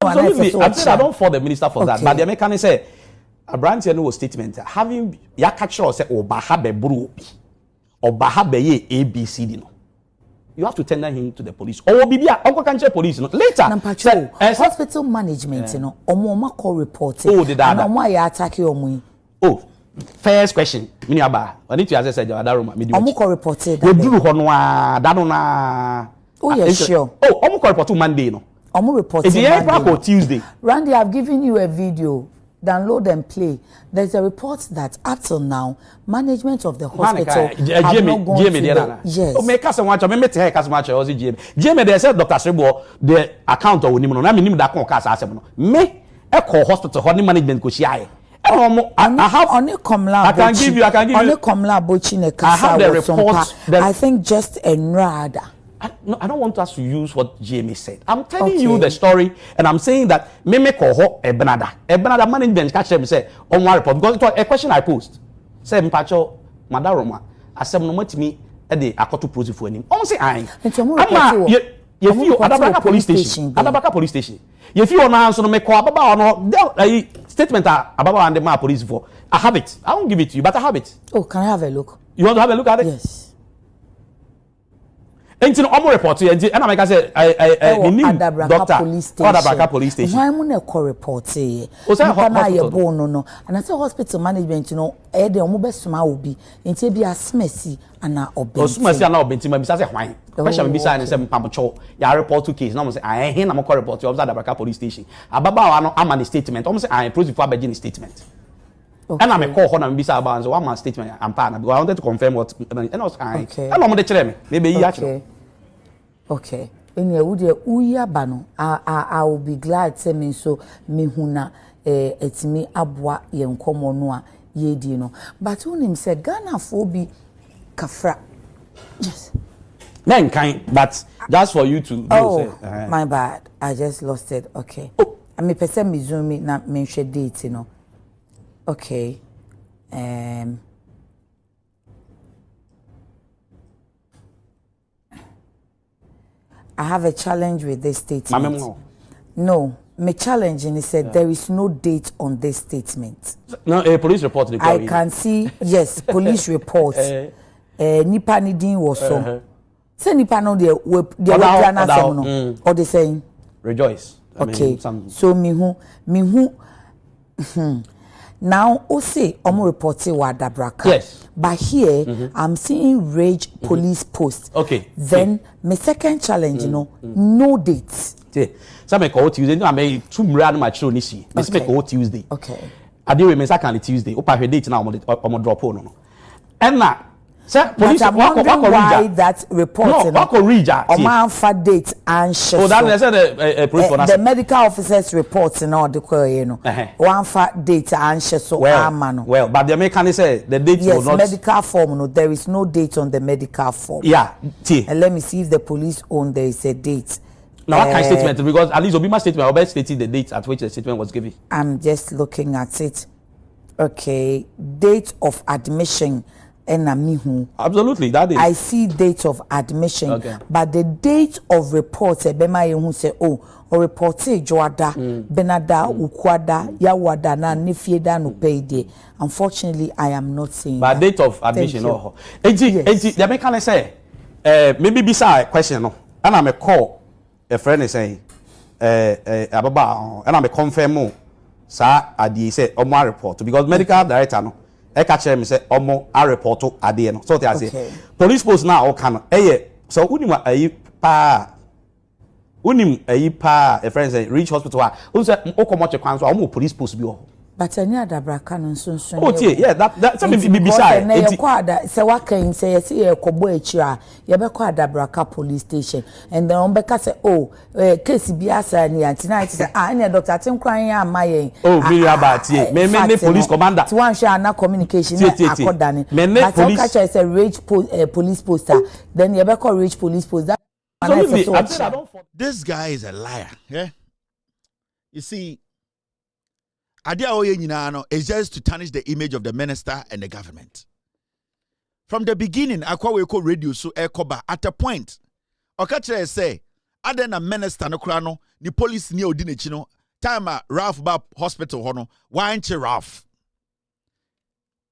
I don't fault the minister for that. But the American say, a branch no statement. Having ya catch us say Obahabe Buru. Or Bahabeye ABCD no. You have to tender him to the police. Or Bibia, Uncle Kanche police no. Later, hospital management, you know, Omoma call reporting. Oh, did that? And why you attack you? Oh, first question. Miniaba. I need to answer said Adaroma. Omo call reported. We do honwa dadona. Oh yes, sure. Oh, Omo call report Monday no. Omo reported. It's April Tuesday. Randy, I've given you a video. Download and play. There's a report that up till now, management of the hospital have not gone to the... Yes. Oh, make us watch. Me tell her customer watch. Also, GM. They said Dr. Sebo the account of Unimono. I mean, that concass asemo. Me, a call hospital. Honey management ko share. I have only Komla. I can give you. Only Komla Bochine Kasa. I have the report. I think just a rada. I don't want us to use what GMA said. I'm telling you the story, and I'm saying that me call her Ebenada management catch them say on one report because it was a question I posed. Say Mpacho Madaroma. I said no much me at the Akoto process for him. Almost say I. You feel Adabaka police station. Adabaka police station. You feel now so me call Ababa no statement Ababa and the Ma police for. I have it. I won't give it to you, but I have it. Oh, can I have a look? You want to have a look at it? Yes. And you know, I'm report and I say I need doctor Adabraka police station. Why am I call report? No. And I say hospital management, you know, the best will be until be as messy and a messy and obenti. My say why? Question be sign and say Pampacho. Ya report 2 cases. No say I ain't I'm call report to Adabraka police station. Ababa I'm an statement. I'm say I prove for Virginia statement. Okay. And I'm a call on Bisa about so one man statement I'm partner because I wanted to confirm what and I was okay. I'm the chairman. Maybe okay. Anyway, uya bano. I will be glad to me so me huna etimi abwa ye nkomo no a ye di no. But when him said Ghana for be kafra. Yes. Then kind but just for you to know say. My bad. I just lost it. Okay. Oh. I mean person me zoom me na me share date you know. Okay. I have a challenge with this statement. No, my challenge is said there is no date on this statement. No, a police report. I can see yes, police report. Nipa ni din was so. Say nipa no they were or they saying rejoice. Okay, so me who. Now, Ose Omo reported Wadabraka. Yes. But here, I'm seeing Rage police post. Okay. Then, my second challenge, you know, no dates. Some make call Tuesday. No, I may 2 million much on this year. Let's make call Tuesday. Okay. I do remember second Tuesday. Opa her date now. I'm drop on no. And now, sir, police. Why that report? No, Oman for date and oh, that's a police the medical officers report in all the you know. One for date and so well, but the American say the date yes, will not. Medical form. No, there is no date on the medical form. Yeah. And let me see if the police own there is a date. Now, what kind of statement? Because at least Obima statement, I'll stating the date at which the statement was given. I'm just looking at it. Okay, date of admission. Absolutely, that is. I see date of admission, okay. But the date of report, who say, oh, or reported Joada, Benada, Ukwada, Yawada, na Nifieda no payday. Unfortunately, I am not seeing. But that. Date of admission, oh. Yes. The American say, maybe beside a question, no, and I'm a call a friend is saying, Ababa, and I'm a confirm more, sir, I say, or my report, because medical director, no. I catch him say omo a report to ade no so they say police post now can so unim ayi pa a friend say reach hospital who say okomo kwan so omo police post bi o but any other braka no so oh yeah that some be beside na ye kwada say wakan say ye see kobo achira ye be kwada braka police station and then on beka say oh case bi asa ni tonight say any Dr. Tenkorang ya amaye oh me about here me police commander to one share na communication na akoda ni but police catch say rage police poster then ye be call rage police post that this guy is a liar. Yeah, you see, idea is just to tarnish the image of the minister and the government. From the beginning, I call radio so ekoba at a point. Okache say, other than minister no krano, the police near Odinechino, time Ralph Bab Hospital hono, wine Ralph.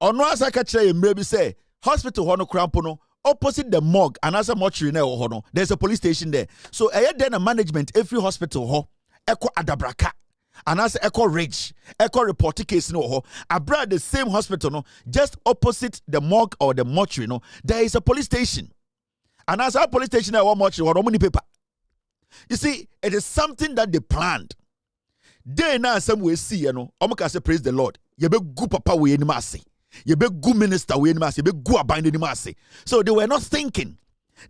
Ono asakache mrebi say, hospital hono krampono, opposite the morgue and as a mortuary hono, there's a police station there. So then a management every hospital ho, eko adabraka. And as echo rage, echo report case no ho, abroad the same hospital no, just opposite the morgue or the mortuary no, there is a police station. And as our police station there one mortuary or many paper. You see, it is something that they planned. They now some way see you know, omuka say praise the Lord. You be good papa we any mercy. You be good minister we any mercy. You be good abide any mercy. So they were not thinking.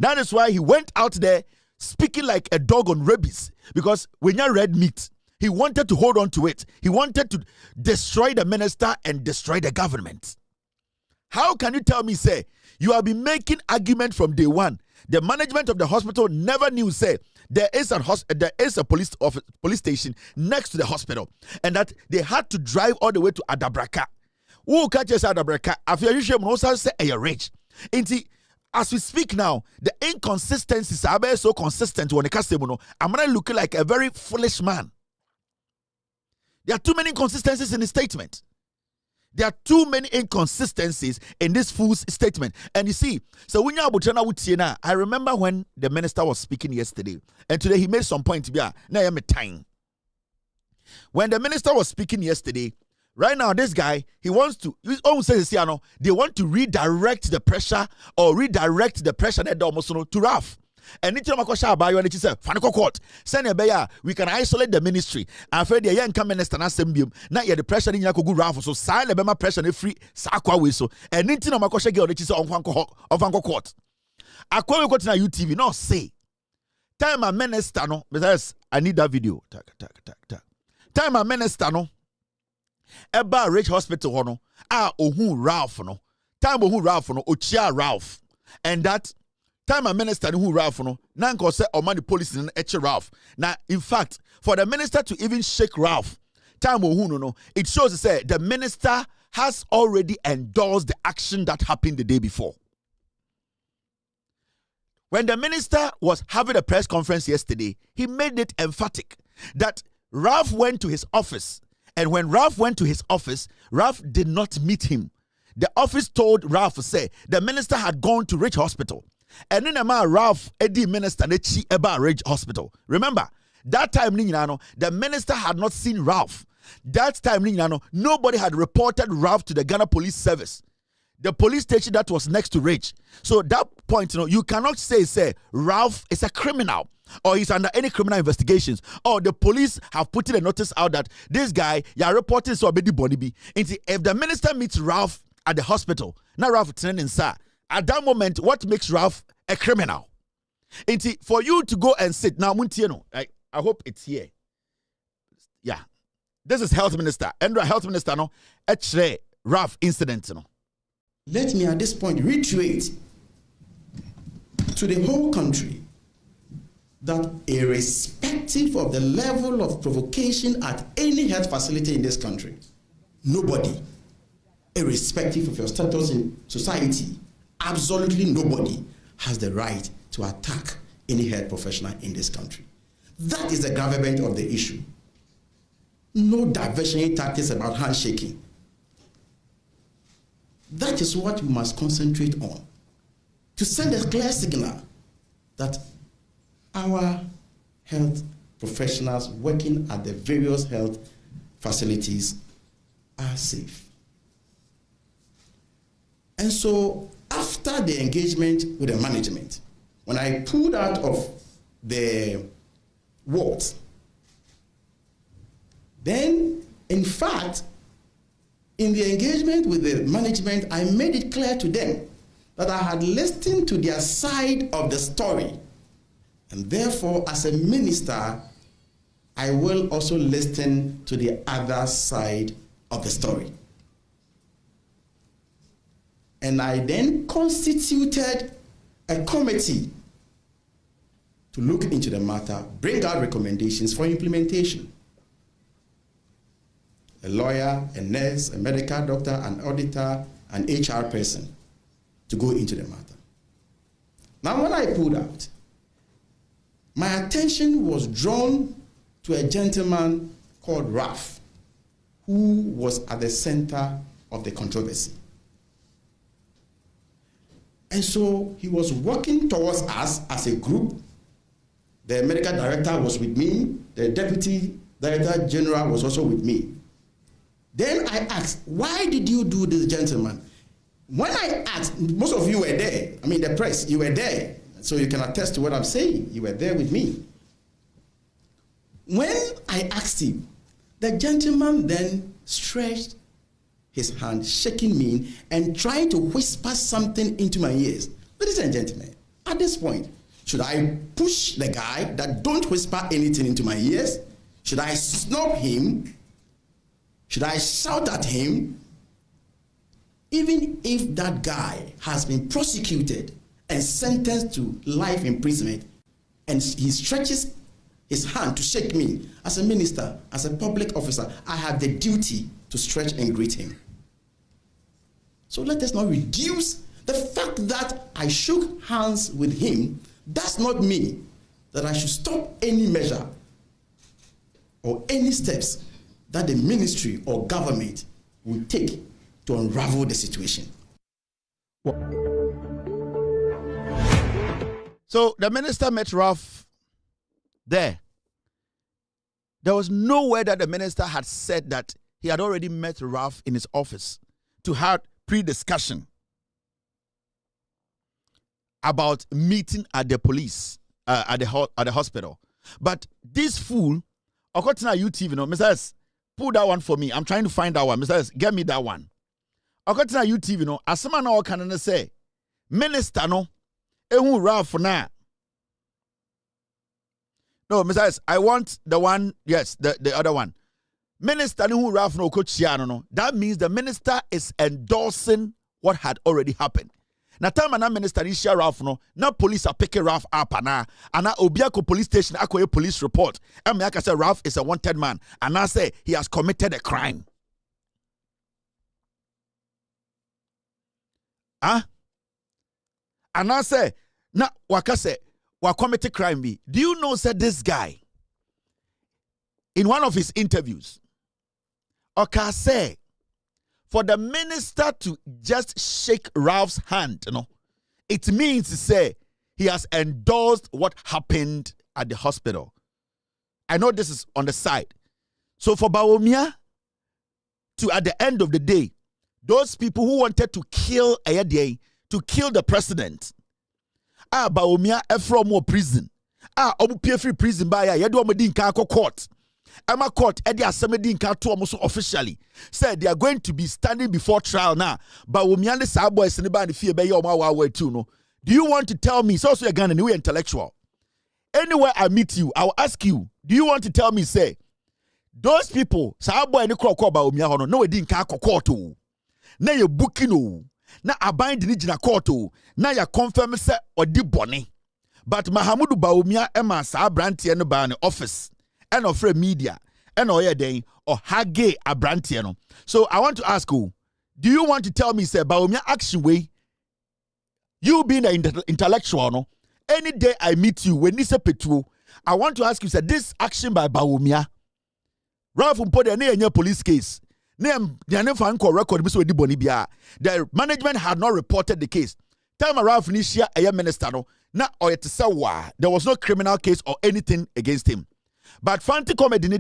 That is why he went out there speaking like a dog on rabies. Because when you red meat, he wanted to hold on to it. He wanted to destroy the minister and destroy the government. How can you tell me, say, you have been making argument from day one? The management of the hospital never knew, say, there is a police station next to the hospital, and that they had to drive all the way to Adabraka. Who catches Adabraka? After you say a rich. As we speak now, the inconsistencies are so consistent when the customer. I'm gonna look like a very foolish man. There are too many inconsistencies in his statement. There are too many inconsistencies in this fool's statement. And you see, so when you I remember when the minister was speaking yesterday, and today he made some point. When the minister was speaking yesterday, right now this guy, he wants to, they want to redirect the pressure to Ralph. And it's court. We can isolate the ministry. And for the young minister na sembium. Na the pressure in Yakugu Ralph. So silent bema pressure free sakwa we so. And it's no makosha girl that is on court. Akwa we got na UTV. No say. Time a minister no. Because I need that video. Time a minister no. Eba Rich Hospital hono. Ohun Ralph no. Time ohun Ralph no. Ochia Ralph. And that time a minister who Ralph no nanko say or money police in Ralph. Now, in fact, for the minister to even shake Ralph, time no, it shows to say the minister has already endorsed the action that happened the day before. When the minister was having a press conference yesterday, he made it emphatic that Ralph went to his office, and when Ralph went to his office, Ralph did not meet him. The office told Ralph to say the minister had gone to Rich Hospital. And then Ralph Eddie minister nechi eba Rich Hospital. Remember, that time the minister had not seen Ralph. That time nobody had reported Ralph to the Ghana Police Service, the police station that was next to Rich. So that point, you cannot say Ralph is a criminal or he's under any criminal investigations, or the police have put in a notice out that this guy you're reporting so abedi bonibi. If the minister meets Ralph at the hospital, now Ralph training sir. At that moment, what makes Ralph a criminal? For you to go and sit now, I hope it's here. Yeah, this is Health Minister, Health Minister. No, actually, Ralph incident. No. Let me at this point reiterate to the whole country that irrespective of the level of provocation at any health facility in this country, nobody, irrespective of your status in society, absolutely nobody has the right to attack any health professional in this country. That is the gravamen of the issue. No diversionary tactics about handshaking. That is what we must concentrate on, to send a clear signal that our health professionals working at the various health facilities are safe. And so after the engagement with the management, when I pulled out of the wards, then in fact, in the engagement with the management, I made it clear to them that I had listened to their side of the story. And therefore, as a minister, I will also listen to the other side of the story. And I then constituted a committee to look into the matter, bring out recommendations for implementation. A lawyer, a nurse, a medical doctor, an auditor, an HR person to go into the matter. Now, when I pulled out, my attention was drawn to a gentleman called Ralph, who was at the center of the controversy. And so he was working towards us as a group. The medical director was with me. The deputy director general was also with me. Then I asked, why did you do this, gentleman? When I asked, most of you were there. I mean, the press, you were there. So you can attest to what I'm saying. You were there with me. When I asked him, the gentleman then stretched his hand, shaking me, and trying to whisper something into my ears. Ladies and gentlemen, at this point, should I push the guy that don't whisper anything into my ears? Should I snub him? Should I shout at him? Even if that guy has been prosecuted and sentenced to life imprisonment, and he stretches his hand to shake me, as a minister, as a public officer, I have the duty to stretch and greet him. So let us not reduce the fact that I shook hands with him does not mean that I should stop any measure or any steps that the ministry or government will take to unravel the situation. So the minister met Ralph there. There was nowhere that the minister had said that he had already met Ralph in his office to have pre-discussion about meeting at the police, at the hospital. But this fool, according to UTV, Mr. S, pull that one for me. I'm trying to find that one. Mr. S, get me that one. According to UTV, as someone now can say, minister no, ehu Ralph na. No, Mr. S, I want the one, yes, the other one. Minister who Ralph no coach no. That means the minister is endorsing what had already happened. Na time na minister is share Ralph no, na police are picking Ralph up ana Obiako police station akoye police report. And I say Ralph is a wanted man, and I say he has committed a crime. And I say na wakase wa committed crime be. Do you know said this guy in one of his interviews, okay, say for the minister to just shake Ralph's hand, it means to say he has endorsed what happened at the hospital. I know this is on the side. So for Bawumia to, at the end of the day, those people who wanted to kill Ayadie, to kill the president, Bawumia from more prison, obu free prison by Yadu Amadin Kako court. Emma Court, Eddie Asamedin Kato also officially said they are going to be standing before trial now. But Wumiande Sabo is anybody fear by your way too. No, do you want to tell me? It's also a gun and we intellectual. Anywhere I meet you, I will ask you, do you want to tell me, say, those people, Sabo and the crowd about Umiahono, no, it didn't court. Now you're booking, now I bind the Nijina court, now you're confirming, say, or di bonny. But Mahamudu Bawumia Emma sa brantie no ba ne office and of media and oye den or hage a brantie no. So I want to ask you, do you want to tell me say Bawumia action way? You being an intellectual, no? Any day I meet you when this petro, I want to ask you, say this action by Bawumia. Ralph put a police case. The management had not reported the case. Time Ralph Nishia a minister no. Na or there was no criminal case or anything against him. But Fanti comedy near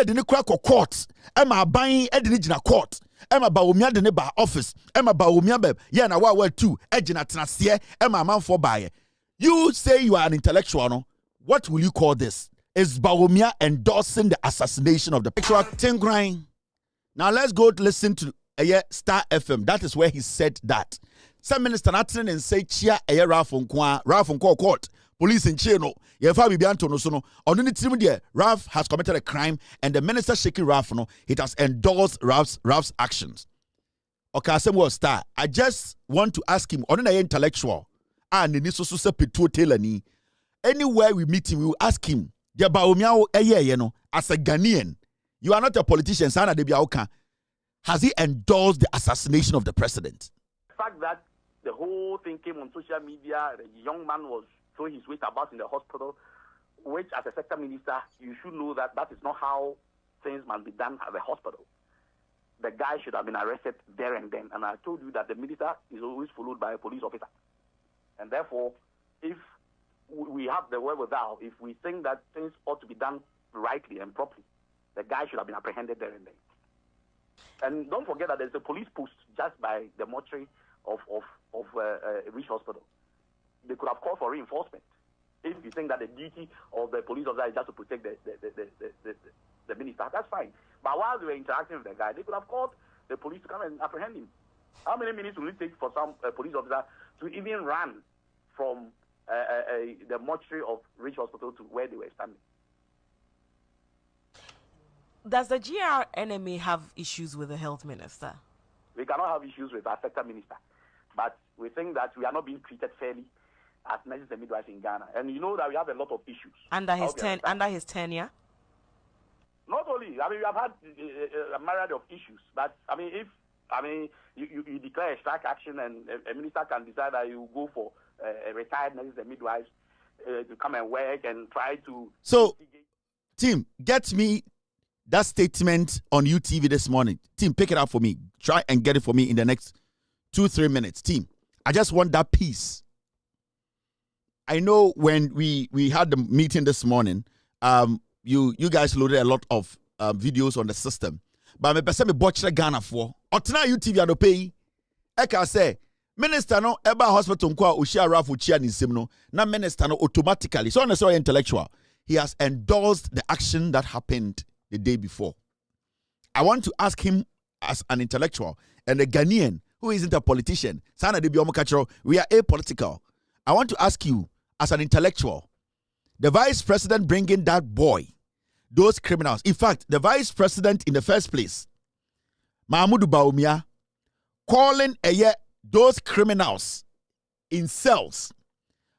the crack or court. Emma buying Edinigina court. Emma Bawumia de neighbor office. Emma Bawumia beb. Yana wa two. Edina Tnasie. Emma man for buyer. You say you are an intellectual, no? What will you call this? Is Bawumia endorsing the assassination of the actual Tenkorang? Now let's go to listen to Star FM. That is where he said that. Some minister Nathan and say chia Ralph court. Police in Chino. Ralph has committed a crime and the minister shaking Ralph no, it has endorsed Ralph's actions. Okay, Star. I just want to ask him on an intellectual and in this also anywhere we meet him, we will ask him, as a Ghanaian, you are not a politician, has he endorsed the assassination of the president? The fact that the whole thing came on social media, the young man was throwing his weight about in the hospital, which as a sector minister, you should know that that is not how things must be done at the hospital. The guy should have been arrested there and then. And I told you that the minister is always followed by a police officer. And therefore, if we have the wherewithal, if we think that things ought to be done rightly and properly, the guy should have been apprehended there and then. And don't forget that there's a police post just by the mortuary of Rich Hospital. They could have called for reinforcement. If you think that the duty of the police officer is just to protect the minister, that's fine. But while they were interacting with the guy, they could have called the police to come and apprehend him. How many minutes will it take for some police officer to even run from the mortuary of Rich Hospital to where they were standing? Does the GRNMA have issues with the health minister? We cannot have issues with our sector minister, but we think that we are not being treated fairly as nurses and midwives in Ghana. And you know that we have a lot of issues. Under his tenure? Not only, we have had a myriad of issues, but if you declare a strike action and a minister can decide that you go for retired nurses and midwives to come and work and try to... So, team, get me that statement on UTV this morning. Team, pick it up for me. Try and get it for me in the next 2-3 minutes. Team, I just want that piece. I know when we had the meeting this morning, you guys loaded a lot of videos on the system. But me pese me watch Ghana for. Otna UTV ado pay. Eka say minister no eba hospital nko a oshia Ralph Ochia nisim no na minister no automatically so necessarily intellectual. He has endorsed the action that happened the day before. I want to ask him as an intellectual and a Ghanaian who isn't a politician. Sana de biomo, we are apolitical. I want to ask you as an intellectual, the vice president bringing that boy, those criminals. In fact, the vice president in the first place, Mahamudu Bawumia, calling those criminals in cells.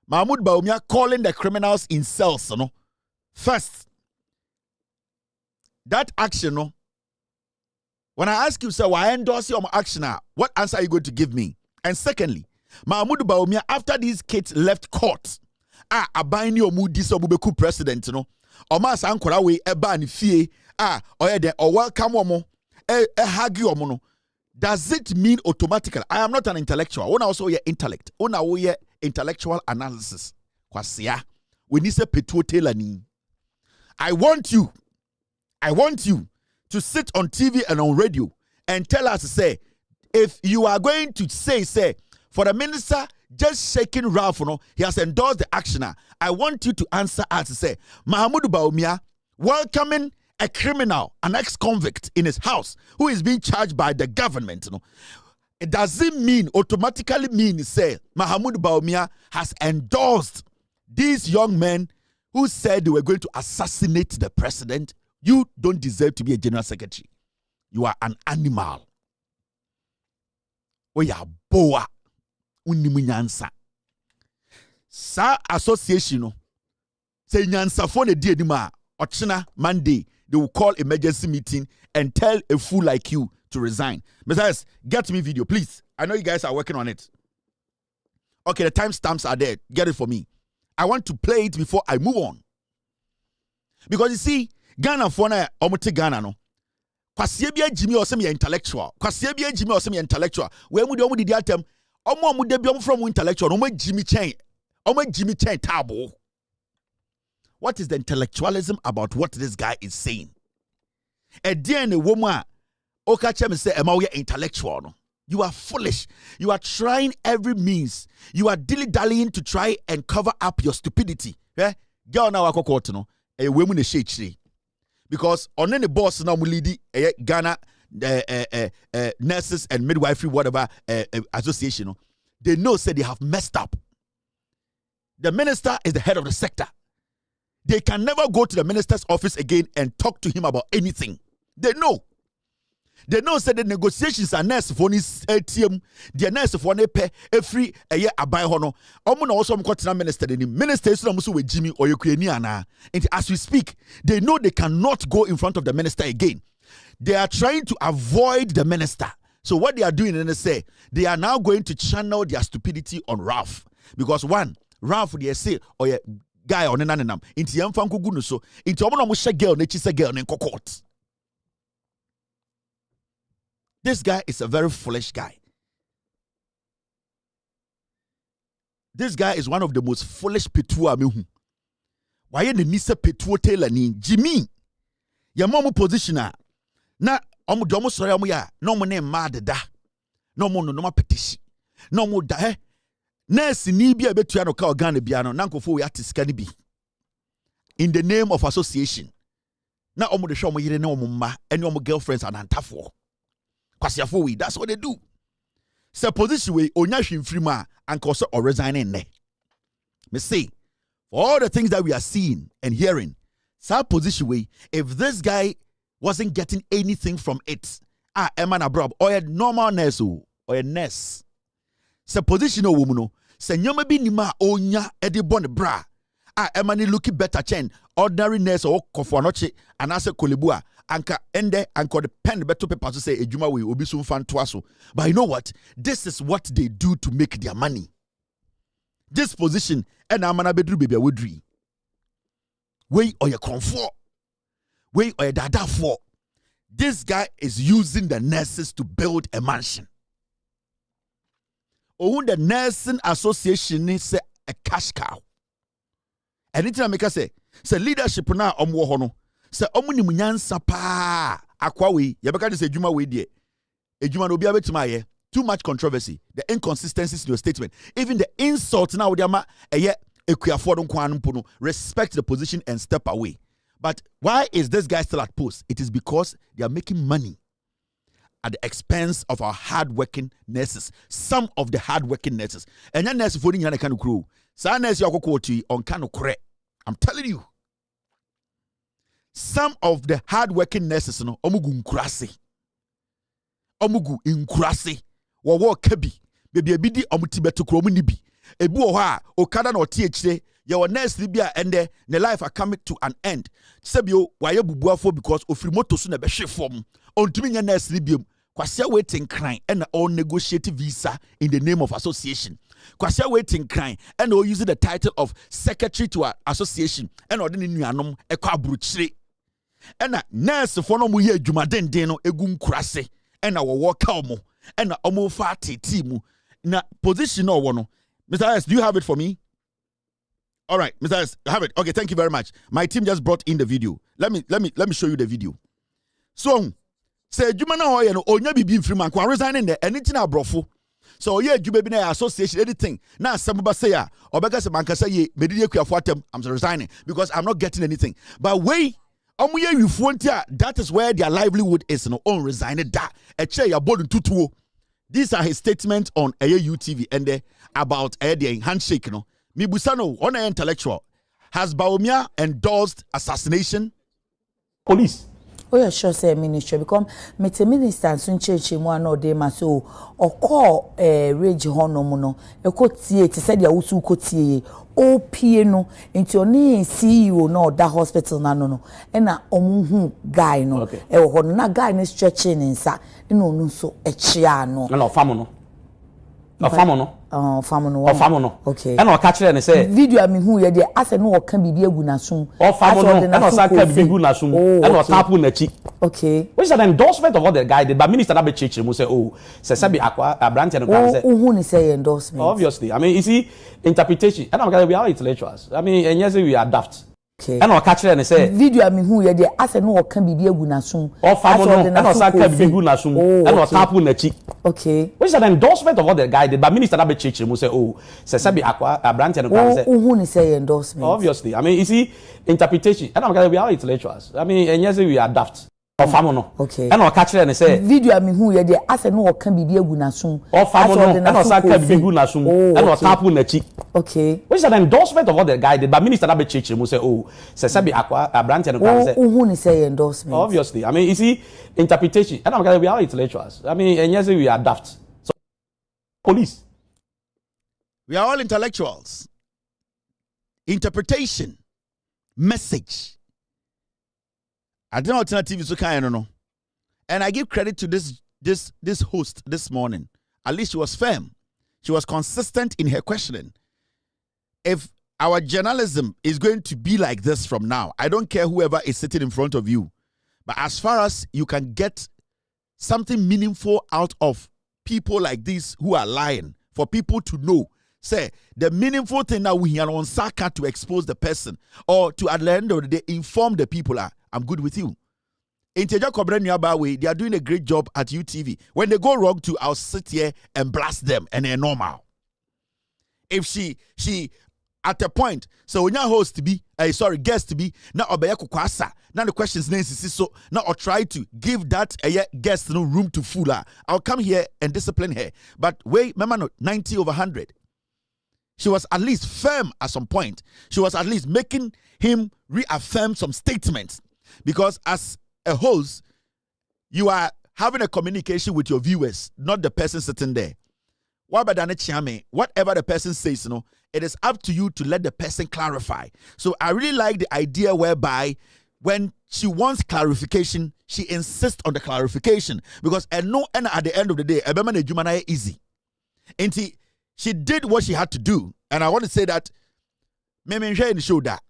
Mahamudu Bawumia calling the criminals in cells. No? First, that action, no? When I ask you, sir, why endorse your action? What answer are you going to give me? And secondly, Mahamudu Bawumia, after these kids left court, abani omudi so bubeku president, no? Oma sankora we eba ni fie, or welcome omo, hagi omo no. Does it mean automatically? I am not an intellectual. Una also your intellect. Una we intellectual analysis. Kwasia, we need to petuo telani. I want you to sit on TV and on radio and tell us, say, if you are going to say, for the minister just shaking Ralph, he has endorsed the actioner. I want you to answer us to say, Mahamudu Bawumia welcoming a criminal, an ex-convict in his house who is being charged by the government. It doesn't automatically mean, say, Mahamudu Bawumia has endorsed these young men who said they were going to assassinate the president. You don't deserve to be a general secretary. You are an animal. We are boa. Sa association no. Say nyansafo na di anima ochina Monday they will call emergency meeting and tell a fool like you to resign. Besides, get me video, please. I know you guys are working on it. Okay, the timestamps are there. Get it for me. I want to play it before I move on. Because you see, Ghana for na omote Ghana no. Kwasie bia Jimmy osem ye intellectual. Kwasie bia Jimmy osem ye intellectual. We mu de omu didi atem. Omu de bi from intellectual. Omu Jimmy Chen. Omu Jimmy Chen tabo. What is the intellectualism about what this guy is saying? A DNA woman, okache me say, "Ema we intellectual." No? You are foolish. You are trying every means. You are dilly-dallying to try and cover up your stupidity. Eh? Girl now wakokoto no. E we mu ne shechiri. Because on any boss now lead Ghana nurses and midwifery whatever association. No? They know say they have messed up. The minister is the head of the sector. They can never go to the minister's office again and talk to him about anything. They know. They know say the negotiations are nurse for this ATM. The nurse for ne pay every a year abai hono. Omo na also mko minister the minister is no with Jimmy or Ukraine ana. And as we speak, they know they cannot go in front of the minister again. They are trying to avoid the minister. So what they are doing, and they say they are now going to channel their stupidity on Ralph. Because one, Ralph they say or yeah, guy on nanam inti yamfa nkogu no so inti omo na mo hye girl na chi se girl na court. This guy is a very foolish guy. This guy is one of the most foolish petua mehu. Why the nisa petuo tailor ni Jimmy ya momo positioner na omo domo sori omo ya no mo na mad da no mo no ma petition no mo da nurse ni bia betua no ka organ bia no nankofo we atiska ni bi in the name of association na omo de hwe omo yire na omo ma ene omo girlfriends anantafo kwasiafo we that's what they do. So position we onya hwemfiri ma anka so or resigning ne me say for all the things that we are seeing and hearing so position we if this guy wasn't getting anything from it Emma na brob or a normal nurse or a nurse. Se position o woman no se nyoma bi nima onya e de bon bra Emma ni looking better chen ordinary nurse or kofo anoche anase kolebu a anka ende anka the pen beto paper to say ejuma we obi so fan toaso. But you know what, this is what they do to make their money. This position and amana bedru baby wodri we or your comfort we or your dada for this guy is using the nurses to build a mansion. Oh, the nursing association is a cash cow. Anything I make us say leadership na omwo hono say omuni munyansa pa akwa we yebeka say ejuma we die ejuma no bia betima ye too much controversy, the inconsistencies in your statement, even the insult now with yama eye ekuafo don kwan mpo no, respect the position and step away. But why is this guy still at post? It is because they are making money at the expense of our hard-working nurses. Some of the hard-working nurses. And your nurse for the kind of crew. Some nurse you are on kind of correct. I'm telling you. Some of the hard-working nurses, no, omugu nkurase. Omugu nkurase. Wawo kebi. Baby ebidi omutibeto kromu nibi. Ebu oha okada na otiechire. Your nurse libya and the life are coming to an end. Sebio waye bubuafo because ofrimoto so na be hwe form. Ontumi nya nurse libium. Kwasia waiting crying and all negotiating visa in the name of association. Kwasia waiting crying and all using the title of secretary to our association and all the nuanom ekwa bruchire. And a nurse for no mu ye adwumaden den no egu nkurase and our worker omo and omo fa tetimu na position no wono. Mr. S, do you have it for me? All right, Mr. S, have it. Okay, thank you very much. My team just brought in the video. Let me show you the video. So, say Juma na hoye no onya bibi mfiri man kwa resigning there anything abrofo. So ye Juma bi na association anything. Na asem say ya obeka se manka say ye medidi akuafo atem I'm resigning because I'm not getting anything. But wey omo ye wifuo ntia that is where their livelihood is no on resigning da. Eche ya bodu tutuo. These are his statements on UTV and about the handshake no. Mibusano on an intellectual has Baumia endorsed assassination? Police. Oh yeah, sure say ministry because mete minister so ncheche mu ana ode ma so okọ rage hono no ekotie te said ya wusu kotie opie no nti oni CEO no da hospital na no na omuhu guy no e wo hono na guy no stretching nsa na onu so echia no na ofamo no ofamo no ofamo no okay na o ka kire ne say video ami hu ye de ase no o kan bibi egu na sum ofamo no na o sa ka bibi egu na sum na o tapu na chi okay which is an endorsement of what the guy did but minister that be church mu say oh say be akwa abrante no can say who ni say endorsement obviously I mean you see interpretation and we are intellectuals I mean and yes we are daft okay and o ka kire ne say video ami hu ye de ase no o kan bibi egu na sum ofamo no na o sa ka bibi egu na sum na o tapu na chi okay which is an endorsement of what the guy did but minister that be church mu say oh say be akwa abrante no can say who ni say endorsement obviously I mean you see interpretation and we are intellectuals I mean and yes we are daft ofamo no okay and o ka kire ne say video ami hu ye de ase no o kan bibi egu na sum ofamo no na o sa ka bibi egu na sum na o tapu na chi okay which is an endorsement of what the guy did but minister that be church mu say oh say be akwa abrante no can say who ni say endorsement obviously I mean you see interpretation and we are intellectuals I mean and yes we are daft so police we are all intellectuals interpretation message I don't know alternative is okay, I don't know. And I give credit to this host this morning. At least she was firm. She was consistent in her questioning. If our journalism is going to be like this from now, I don't care whoever is sitting in front of you. But as far as you can get something meaningful out of people like this who are lying, for people to know, say, the meaningful thing that we are on Saka to expose the person or to at the end of the day inform the people are, I'm good with you. In GRNMA, they are doing a great job at UTV. When they go wrong too, I'll sit here and blast them and they're normal. If she at a point, so when your host to be, guest to be, now obey kukwasa. Now the questions is so now I'll try to give that guest no room to fool her. I'll come here and discipline her. But wait, remember 90 over 100. She was at least firm at some point. She was at least making him reaffirm some statements. Because as a host, you are having a communication with your viewers, not the person sitting there. Whatever the person says, it is up to you to let the person clarify. So I really like the idea whereby when she wants clarification, she insists on the clarification. Because at the end of the day, is easy. And she did what she had to do. And I want to say that show that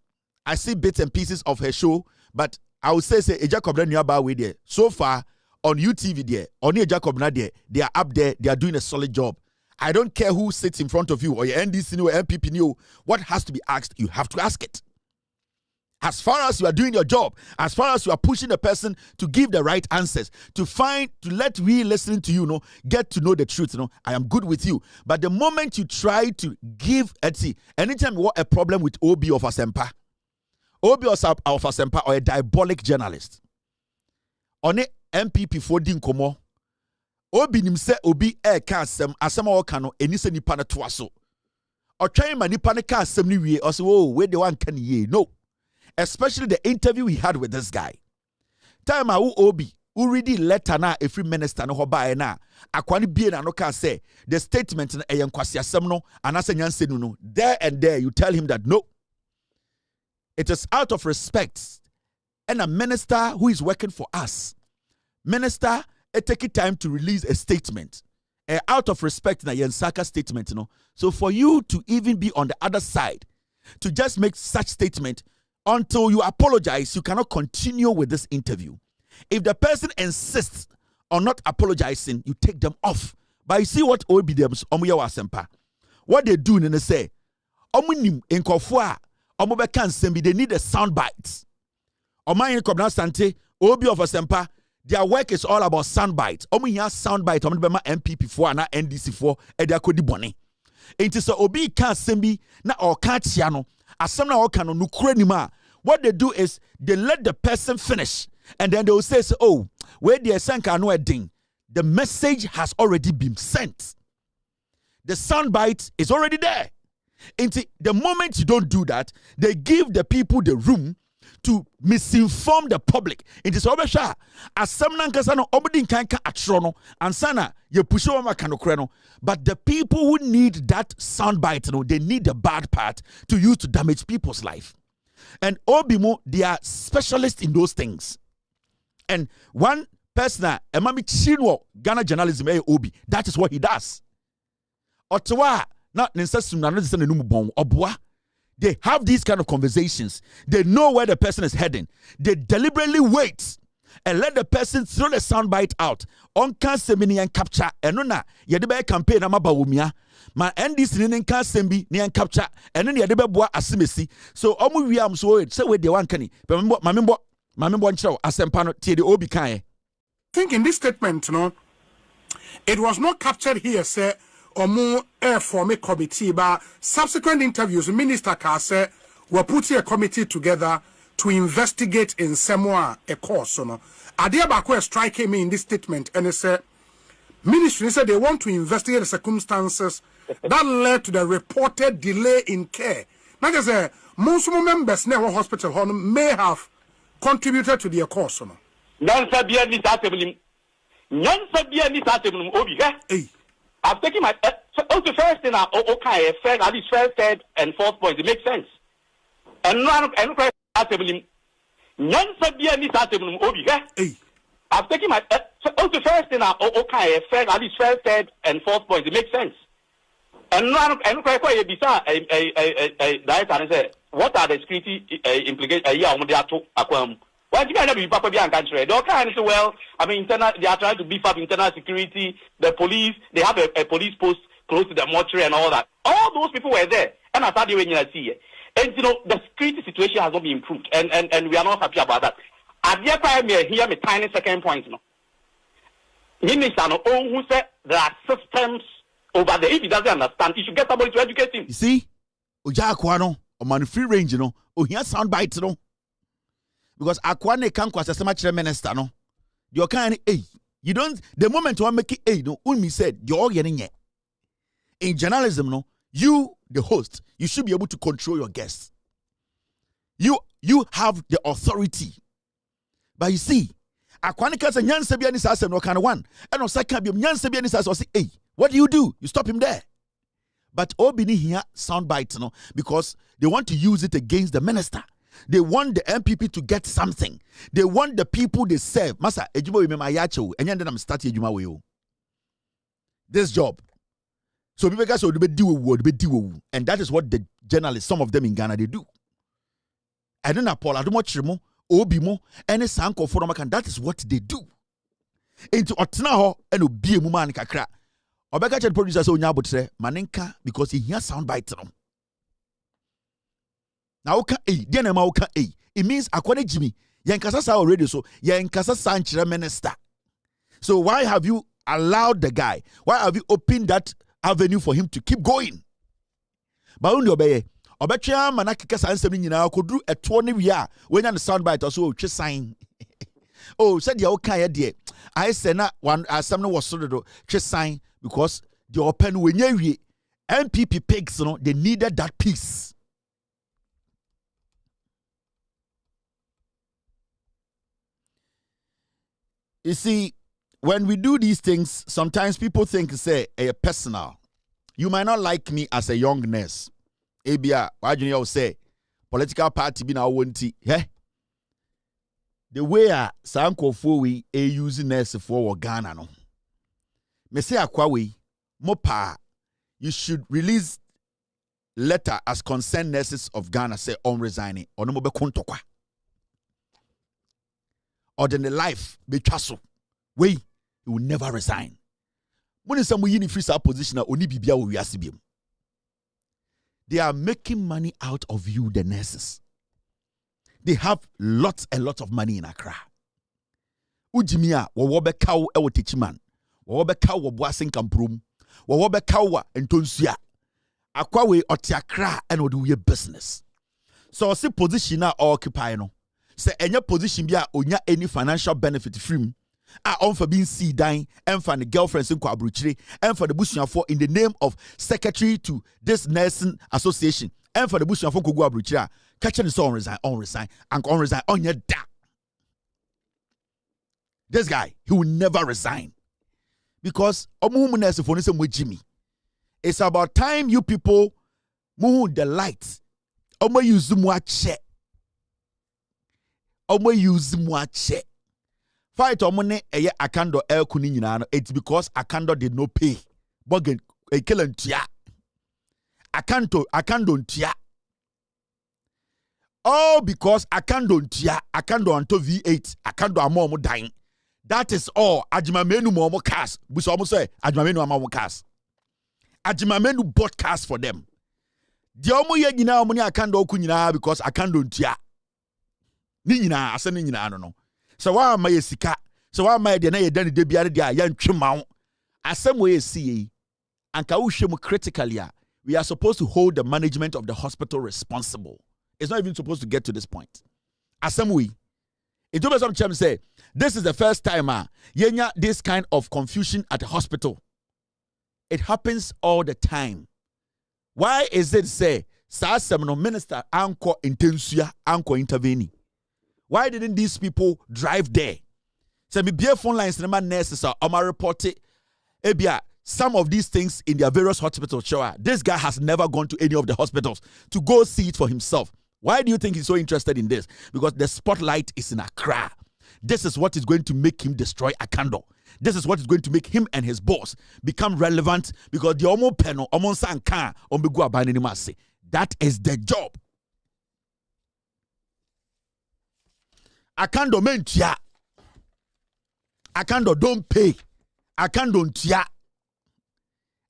I see bits and pieces of her show, but I would say Jacob there. So far on UTV there, on Jacob there, they are up there, they are doing a solid job. I don't care who sits in front of you or your NDC or MPP. What has to be asked, you have to ask it. As far as you are doing your job, as far as you are pushing the person to give the right answers, to let we listening to you, get to know the truth, I am good with you. But the moment you try to give, anytime you want a problem with Obi of Asempa, or a diabolic journalist, on a MPP for Dinkomo, Obi nimse Obi kasem asema wakano enise nipa na toaso. Or try ma nipa na kasem ni wie or say, oh, where the one can ye? No. Especially the interview we had with this guy. Time who Obi, who ready letter na every minister no hoba na akwani bie na no ka say the statement na eyankwasi asem no anase nyanse no there and there you tell him that no. It is out of respect. And a minister who is working for us, minister, take time to release a statement. Out of respect na Yensaka statement, So for you to even be on the other side, to just make such statement, until you apologize, you cannot continue with this interview. If the person insists on not apologizing, you take them off. But you see what obedience Omuyawa what they do in the say, Omunim in Kofua, Omobekan they need a sound bites. Omayin Kobna Sante, Obi of Asempa, their work is all about sound bites. Omuya sound bite, Omubema MPP4 and NDC4, and their Kodi Boni. It is a Obi can sembi na or Katiano, Asemna or Kano Nukrenima. What they do is they let the person finish, and then they will say, oh, where the Sanka no ding. The message has already been sent. The soundbite is already there. And the moment you don't do that, they give the people the room to misinform the public. It is over sha. As some nankasano obudin kanka atrono and sana ye push over kanokrano. But the people who need that soundbite, they need the bad part to use to damage people's life. And Obimo, they are specialists in those things. And one person, Emami Chinwo, Ghana journalism, Obi, that is what he does. Ottawa, not necessarily Obwa. They have these kind of conversations. They know where the person is heading. They deliberately wait and let the person throw the soundbite out. On can semini and capture. And no yedebe campaign amaba wumia. Ma NDC ni can sembi ni and capture. And then yedebe boa asimesi. So omu wi am so say we de wan kani. Mamembo nchiro asempano tie de obi kan. I think in this statement, it was not captured here, say. Omu form a committee, but subsequent interviews, the minister Kase were putting a committee together to investigate in Samoa a course. Adiabako striking me in this statement, and they said, ministry said they want to investigate the circumstances that led to the reported delay in care. Like I said, most members in our hospital may have contributed to the course. I've taken my the first thing okay, first at least first, third, and fourth point. It makes sense. And I've taken my the first thing okay, first at least first, third, and fourth point. It makes sense. And what are the security implications? Why do you guys be Papa Bian country? They all kind of say, well, I mean, they are trying to beef up internal security, the police, they have a police post close to the mortuary and all that. All those people were there. And I thought they were in the and the security situation has not been improved. And we are not happy about that. At the time, here, my tiny second point. Minister, who said there are systems over there. If he doesn't understand, he should get somebody to educate him. You see, Oja Akwano, on free range, here sound bites, because Akwane can't cause a much minister, no. You kind you don't the moment you make it no, Unmi said you're all getting it. In journalism, no, you, the host, you should be able to control your guests. You have the authority. But you see, Akwane can say Nyansebi and Sasem no kind of one. And on second be Nyansebi and Sasem say, what do? You stop him there. But Obini here sound bites, no, because they want to use it against the minister. They want the MPP to get something. They want the people they serve. Masa, ejuma we ayacho, and then I'm starting ejuma we you. This job. So people guys will do, and that is what the journalists, some of them in Ghana, they do. And then Paul Adumochimo, Obimo, and a sanko for and that is what they do. Into Otnaho and Obi Muman Kakra. Obeka producer so nyabotre Manenka because he hears sound bites. Now, it means according Jimmy, Yankasa already so Yankasa Sanchira minister. So why have you allowed the guy? Why have you opened that avenue for him to keep going? But only obey. Obecha manakika sansem ni na could do a 20 year when you sound bite also sign. Oh, said the okay dear. I said na one as someone was sort of sign because the open when you MPP pigs, they needed that peace. You see, when we do these things, sometimes people think say personal. You might not like me as a young nurse. ABA, why do you say political party be now wanty? Yeah. The way Sanko we using nurse for Ghana no. Me say akwawe mopa you should release letter as concerned nurses of Ghana say on resigning or no be kontokwa. Or then the life be chaso. We will never resign. When some free position only bibia we asibim. They are making money out of you, the nurses. They have lots and lots of money in Accra. Ujimia wawobe kaw ewo techiman. Wawobe kaw wabwasin kamprum. Wawobe kaw entonsia. Akwawe oti Accra and would do your business. So see position na occupy no. Say any position bia onya any financial benefit from on for being see dying and for the girlfriends in Kwabruchiri and for the Bushian for in the name of secretary to this nursing association and for the bush of Fukugu Abruchia, catching the song resign, and resign on your da. This guy, he will never resign. Because Jimmy. It's about time you people move the lights. Use check. Use check. Fight omone eye Akando el kuninina. It's because Akando did not pay. Bogen a killing tia. Akando tia. All because Akando tia. Akando onto V8. Akando amomo dying. That is all. Ajimamenu momo cast. We almost say Ajimamenu amomo cast. Ajimamenu bought cast for them. The omo ye nyina omo ni Akando kunyina because Akando ntia. Ni nyina ase ni nyina no. So why am I sika? So why am I de na ye dan de biare de ya ntwema wo? Asem we see anka wo hwem critically we are supposed to hold the management of the hospital responsible. It's not even supposed to get to this point. Asem we it do some cham say this is the first time yenya this kind of confusion at the hospital. It happens all the time. Why is it say sa no minister anko intensua anko intervene? Why didn't these people drive there? So me beer phone lines the man nurses are report it. Ebia some of these things in their various hospitals show this guy has never gone to any of the hospitals to go see it for himself. Why do you think he's so interested in this? Because the spotlight is in Accra. This is what is going to make him destroy Akando. This is what is going to make him and his boss become relevant because the Omo Peno, Omo Sanka, Ombegu Abaninimase. That is the job. Akando mentia. Akando don't pay. Akando ntia.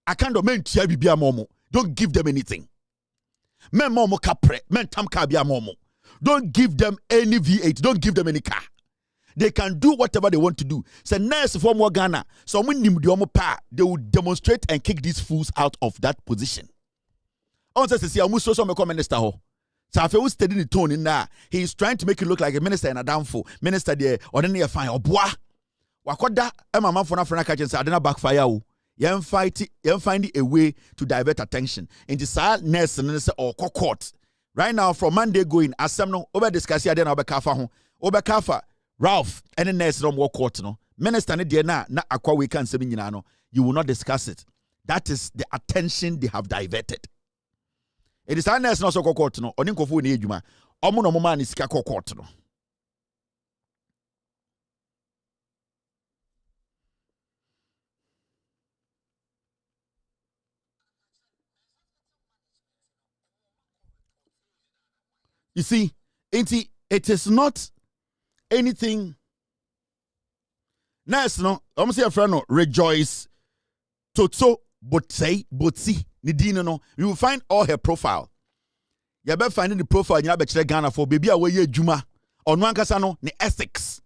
Akando mentia bibia momo. Don't give them anything. Men momo kapre. Men tam kabia momo. Don't give them any V8. Don't give them any car. They can do whatever they want to do. So nurse from Ghana. So when they will demonstrate and kick these fools out of that position. On says see amu so me minister ho. So if you study the tone in there, he is trying to make it look like a minister and a downfall. Minister there or then you find boy. Wakoda Emma man for na catch say adena backfire o. You find a way to divert attention. In the side nurse and say or court. Right now from Monday going asem no over discuss here then obekafa ho. Obekafa Ralph and the nurse don't walk court no. Minister ne there na akwa we can say nyina no. You will not discuss it. That is the attention they have diverted. It is a nurse no so court no. Oni nkofo ni edwuma. Omo no mama ni sika court no. You see, it is not anything. Nurse no, I'm say a friend no rejoice. Toto botsi nidino no. You will find all her profile. You better finding the profile you be Ghana for baby away ye juma. On one kasa no ni ethics.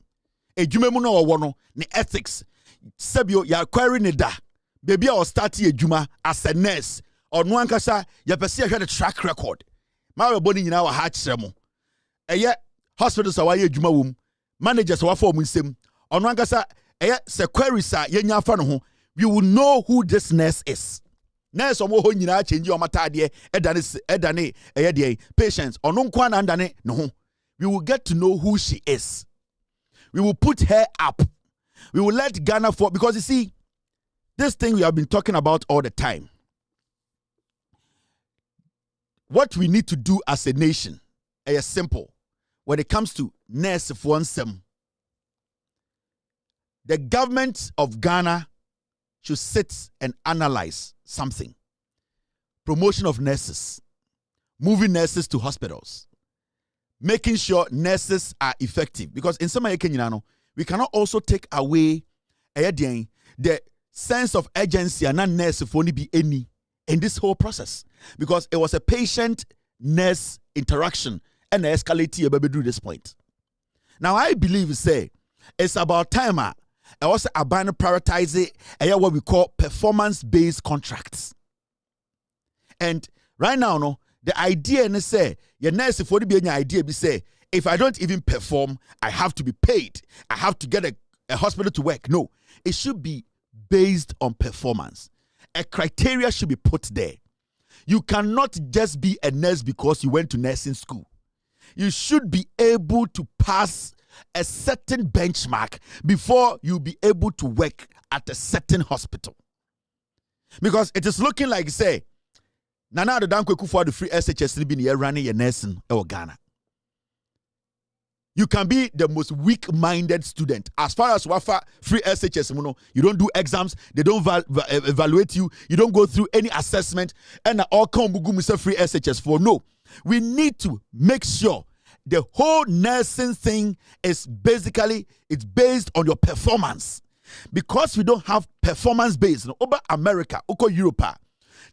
E juma mu no wo no ni ethics. Sebio ya query ne da. Baby or start ye juma as a nurse. On one kasa you pese the track record. My body nyina wa ha kyerɛ mo ɛyɛ hospitals a waye adwuma wom managers wa form nsem ɔno ankasa ɛyɛ secretaries a yenya afa no ho we will know who this nurse is nurse ɔmo ho nyina change ɔmo ataadeɛ ɛdane ɛyɛ deɛ patients ɔno nko ana ndane no ho we will get to know who she is we will put her up we will let Ghana for because you see this thing we have been talking about all the time. What we need to do as a nation is simple. When it comes to nurse for one the government of Ghana should sit and analyze something. Promotion of nurses, moving nurses to hospitals, making sure nurses are effective. Because in some Kenya, we cannot also take away the sense of urgency and not nurse for only be any. In this whole process, because it was a patient-nurse interaction and escalated to this point. Now, I believe it's about time I also prioritize it what we call performance-based contracts. And right now, no, the idea is say your nurse for the idea be say if I don't even perform, I have to be paid. I have to get a hospital to work. No, it should be based on performance. A criteria should be put there. You cannot just be a nurse because you went to nursing school. You should be able to pass a certain benchmark before you be able to work at a certain hospital. Because it is looking like, say, Nana the Dankweku for the free SHS been here running your nursing in Ghana. You can be the most weak-minded student. As far as Wafa free SHS, you don't do exams, they don't evaluate you, you don't go through any assessment, and all come free SHS for no. We need to make sure the whole nursing thing is basically, it's based on your performance. Because we don't have performance-based, over America, over Europe,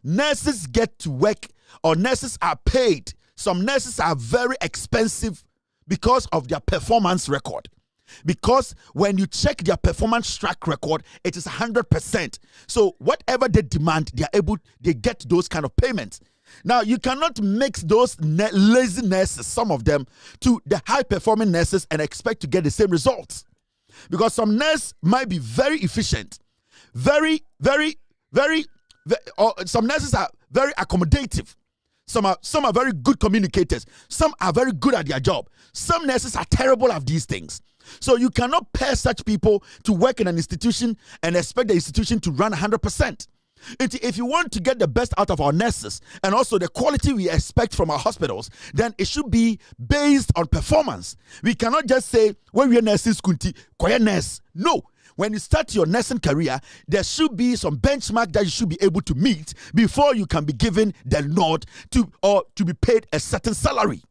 nurses get to work, or nurses are paid. Some nurses are very expensive because of their performance record. Because when you check their performance track record, it is 100%. So whatever they demand, they get those kind of payments. Now, you cannot mix those lazy nurses, some of them, to the high-performing nurses and expect to get the same results. Because some nurses might be very efficient, some nurses are very accommodative. Some are very good communicators. Some are very good at their job. Some nurses are terrible at these things. So you cannot pair such people to work in an institution and expect the institution to run 100%. If you want to get the best out of our nurses and also the quality we expect from our hospitals, then it should be based on performance. We cannot just say, when we are nursing school, quiet nurse. No. When you start your nursing career, there should be some benchmark that you should be able to meet before you can be given the nod to be paid a certain salary.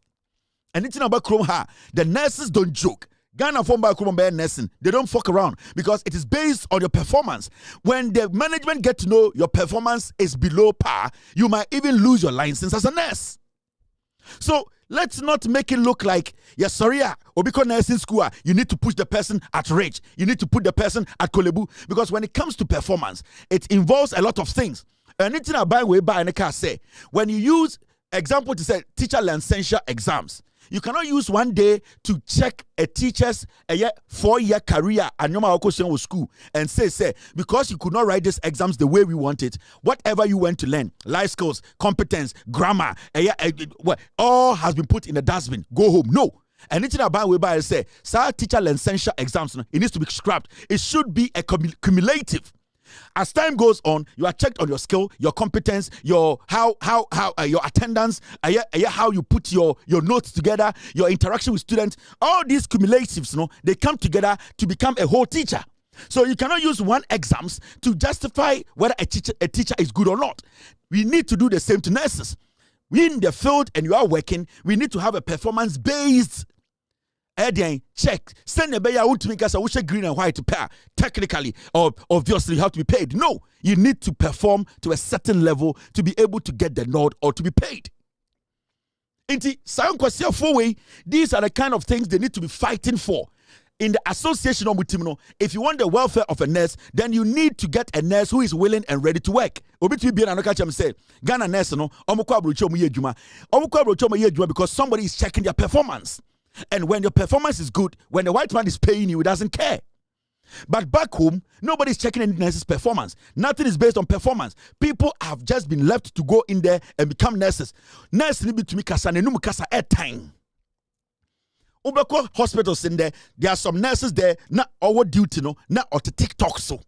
And it's about Chrome, the nurses don't joke. Ghana form by nursing, they don't fuck around because it is based on your performance. When the management get to know your performance is below par, you might even lose your license as a nurse. So let's not make it look like, yes, sorry, or because nursing school, you need to push the person at rage. You need to put the person at Kolebu. Because when it comes to performance, it involves a lot of things. And it's not by way by, and I can say, when you use example to say teacher licensure exams, you cannot use one day to check a teacher's 4-year career and your school and say, because you could not write these exams the way we want it, whatever you went to learn, life skills, competence, grammar, all has been put in the dustbin. Go home. No. And it's about way by say, teacher licensure exams, it needs to be scrapped. It should be a cumulative. As time goes on, you are checked on your skill, your competence, your your attendance, how you put your notes together, your interaction with students. All these cumulatives, they come together to become a whole teacher. So you cannot use one exams to justify whether a teacher is good or not. We need to do the same to nurses. We in the field and you are working, we need to have a performance-based check. Send a bayer to make us a green and white pair. Technically, or obviously, you have to be paid. No, you need to perform to a certain level to be able to get the nod or to be paid. These are the kind of things they need to be fighting for. In the association of Mutimno, if you want the welfare of a nurse, then you need to get a nurse who is willing and ready to work. Ghana nurse because somebody is checking their performance. And when your performance is good, when the white man is paying you, he doesn't care. But back home, nobody's checking any nurse's performance. Nothing is based on performance. People have just been left to go in there and become nurses. Nurse need to make air time. Hospitals in there are some nurses there, not our duty, not or to TikTok so.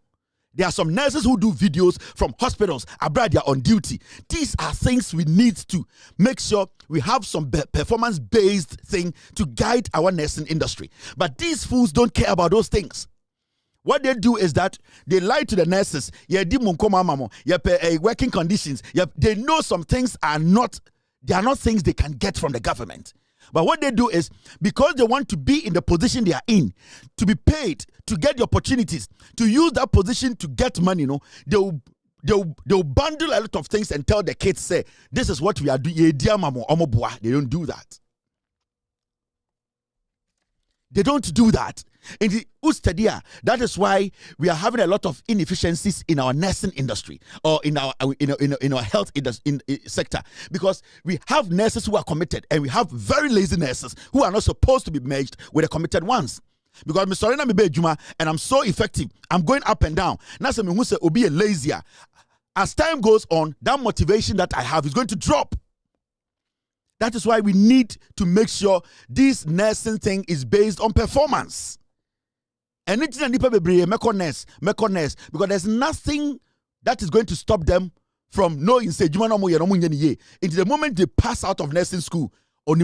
There are some nurses who do videos from hospitals abroad. They are on duty. These are things we need to make sure we have some performance-based thing to guide our nursing industry. But these fools don't care about those things. What they do is that they lie to the nurses. Working conditions. They know some things are not things they can get from the government. But what they do is, because they want to be in the position they are in, to be paid, to get the opportunities, to use that position to get money, they'll bundle a lot of things and tell the kids, say, this is what we are doing. They don't do that. They don't do that. In the Ustadia, that is why we are having a lot of inefficiencies in our nursing industry or in our health sector, because we have nurses who are committed and we have very lazy nurses who are not supposed to be merged with the committed ones. Because Mr. Sorena Mebe Juma and I'm so effective, I'm going up and down. Now some who say obi lazier. as time goes on, that motivation that I have is going to drop. That is why we need to make sure this nursing thing is based on performance. And it's not because there's nothing that is going to stop them from knowing say into the moment they pass out of nursing school no,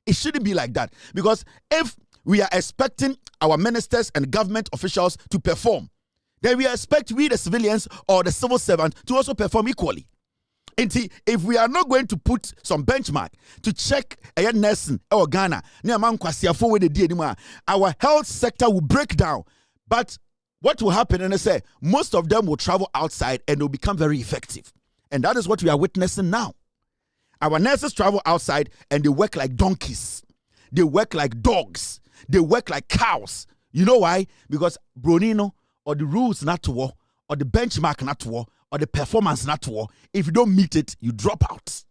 it shouldn't be like that. Because if we are expecting our ministers and government officials to perform, then we expect we the civilians or the civil servant to also perform equally. And if we are not going to put some benchmark to check a nursing or Ghana, our health sector will break down. But what will happen, and I say, most of them will travel outside and will become very effective. And that is what we are witnessing now. Our nurses travel outside and they work like donkeys. They work like dogs. They work like cows. You know why? Because Bronino, or the rules not to war, or the benchmark not to war, or the performance not to war, if you don't meet it, you drop out.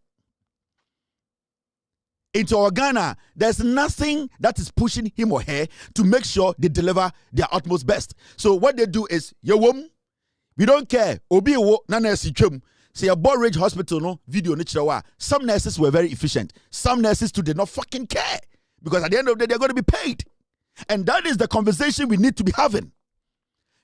Into our Ghana, there's nothing that is pushing him or her to make sure they deliver their utmost best. So what they do is, we don't care. Obi wo na nurse chum. Say a Ridge Hospital no video nichirawa. Some nurses were very efficient. Some nurses too did not fucking care. Because at the end of the day, they're going to be paid. And that is the conversation we need to be having.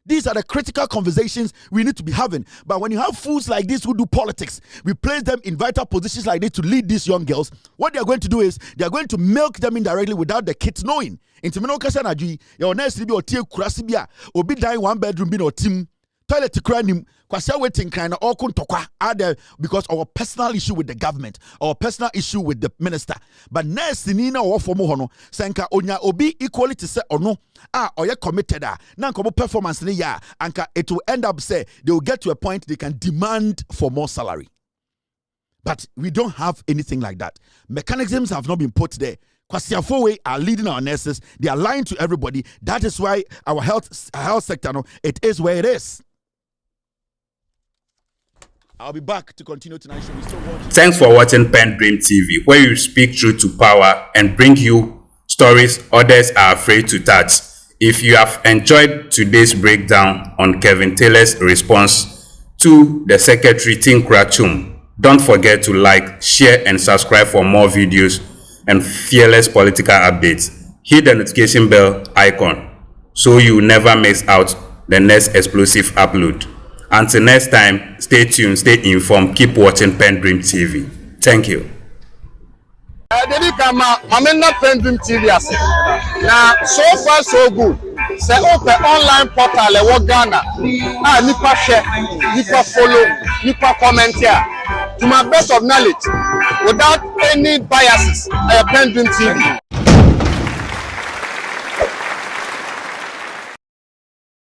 These are the critical conversations we need to be having. But when you have fools like this who do politics, we place them in vital positions like this to lead these young girls, what they are going to do is they are going to milk them indirectly without the kids knowing. Intimino kasa na jui, your nurse be or tie kurasi bia, obi die one bedroom bin or team, toilet kranim, kwasa waiting kind of all kun tokwa are there because of our personal issue with the government, our personal issue with the minister. But nurse nina or for mohono, senka onya obi equally to say or no. Or you're committed now performance anka it will end up say they will get to a point they can demand for more salary. But we don't have anything like that. Mechanisms have not been put there. Kwasiafowe are leading our nurses. They are lying to everybody. That is why our health sector it is where it is. I'll be back to continue tonight. So we still watch. Thanks for watching PENDREAM TV, where you speak truth to power and bring you stories others are afraid to touch. If you have enjoyed today's breakdown on Kelvin Taylor's response to the Secretary Tenkorang-Twum, don't forget to like, share, and subscribe for more videos and fearless political updates. Hit the notification bell icon so you never miss out the next explosive upload. Until next time, stay tuned, stay informed, keep watching PENDREAM TV. Thank you. Dedi kama mamena PENDREAM TV ase. Na so far so good. Say open online portal e wo Ghana. Nipa share, nipa follow, nipa comment here. To my best of knowledge, without any biases, PENDREAM TV.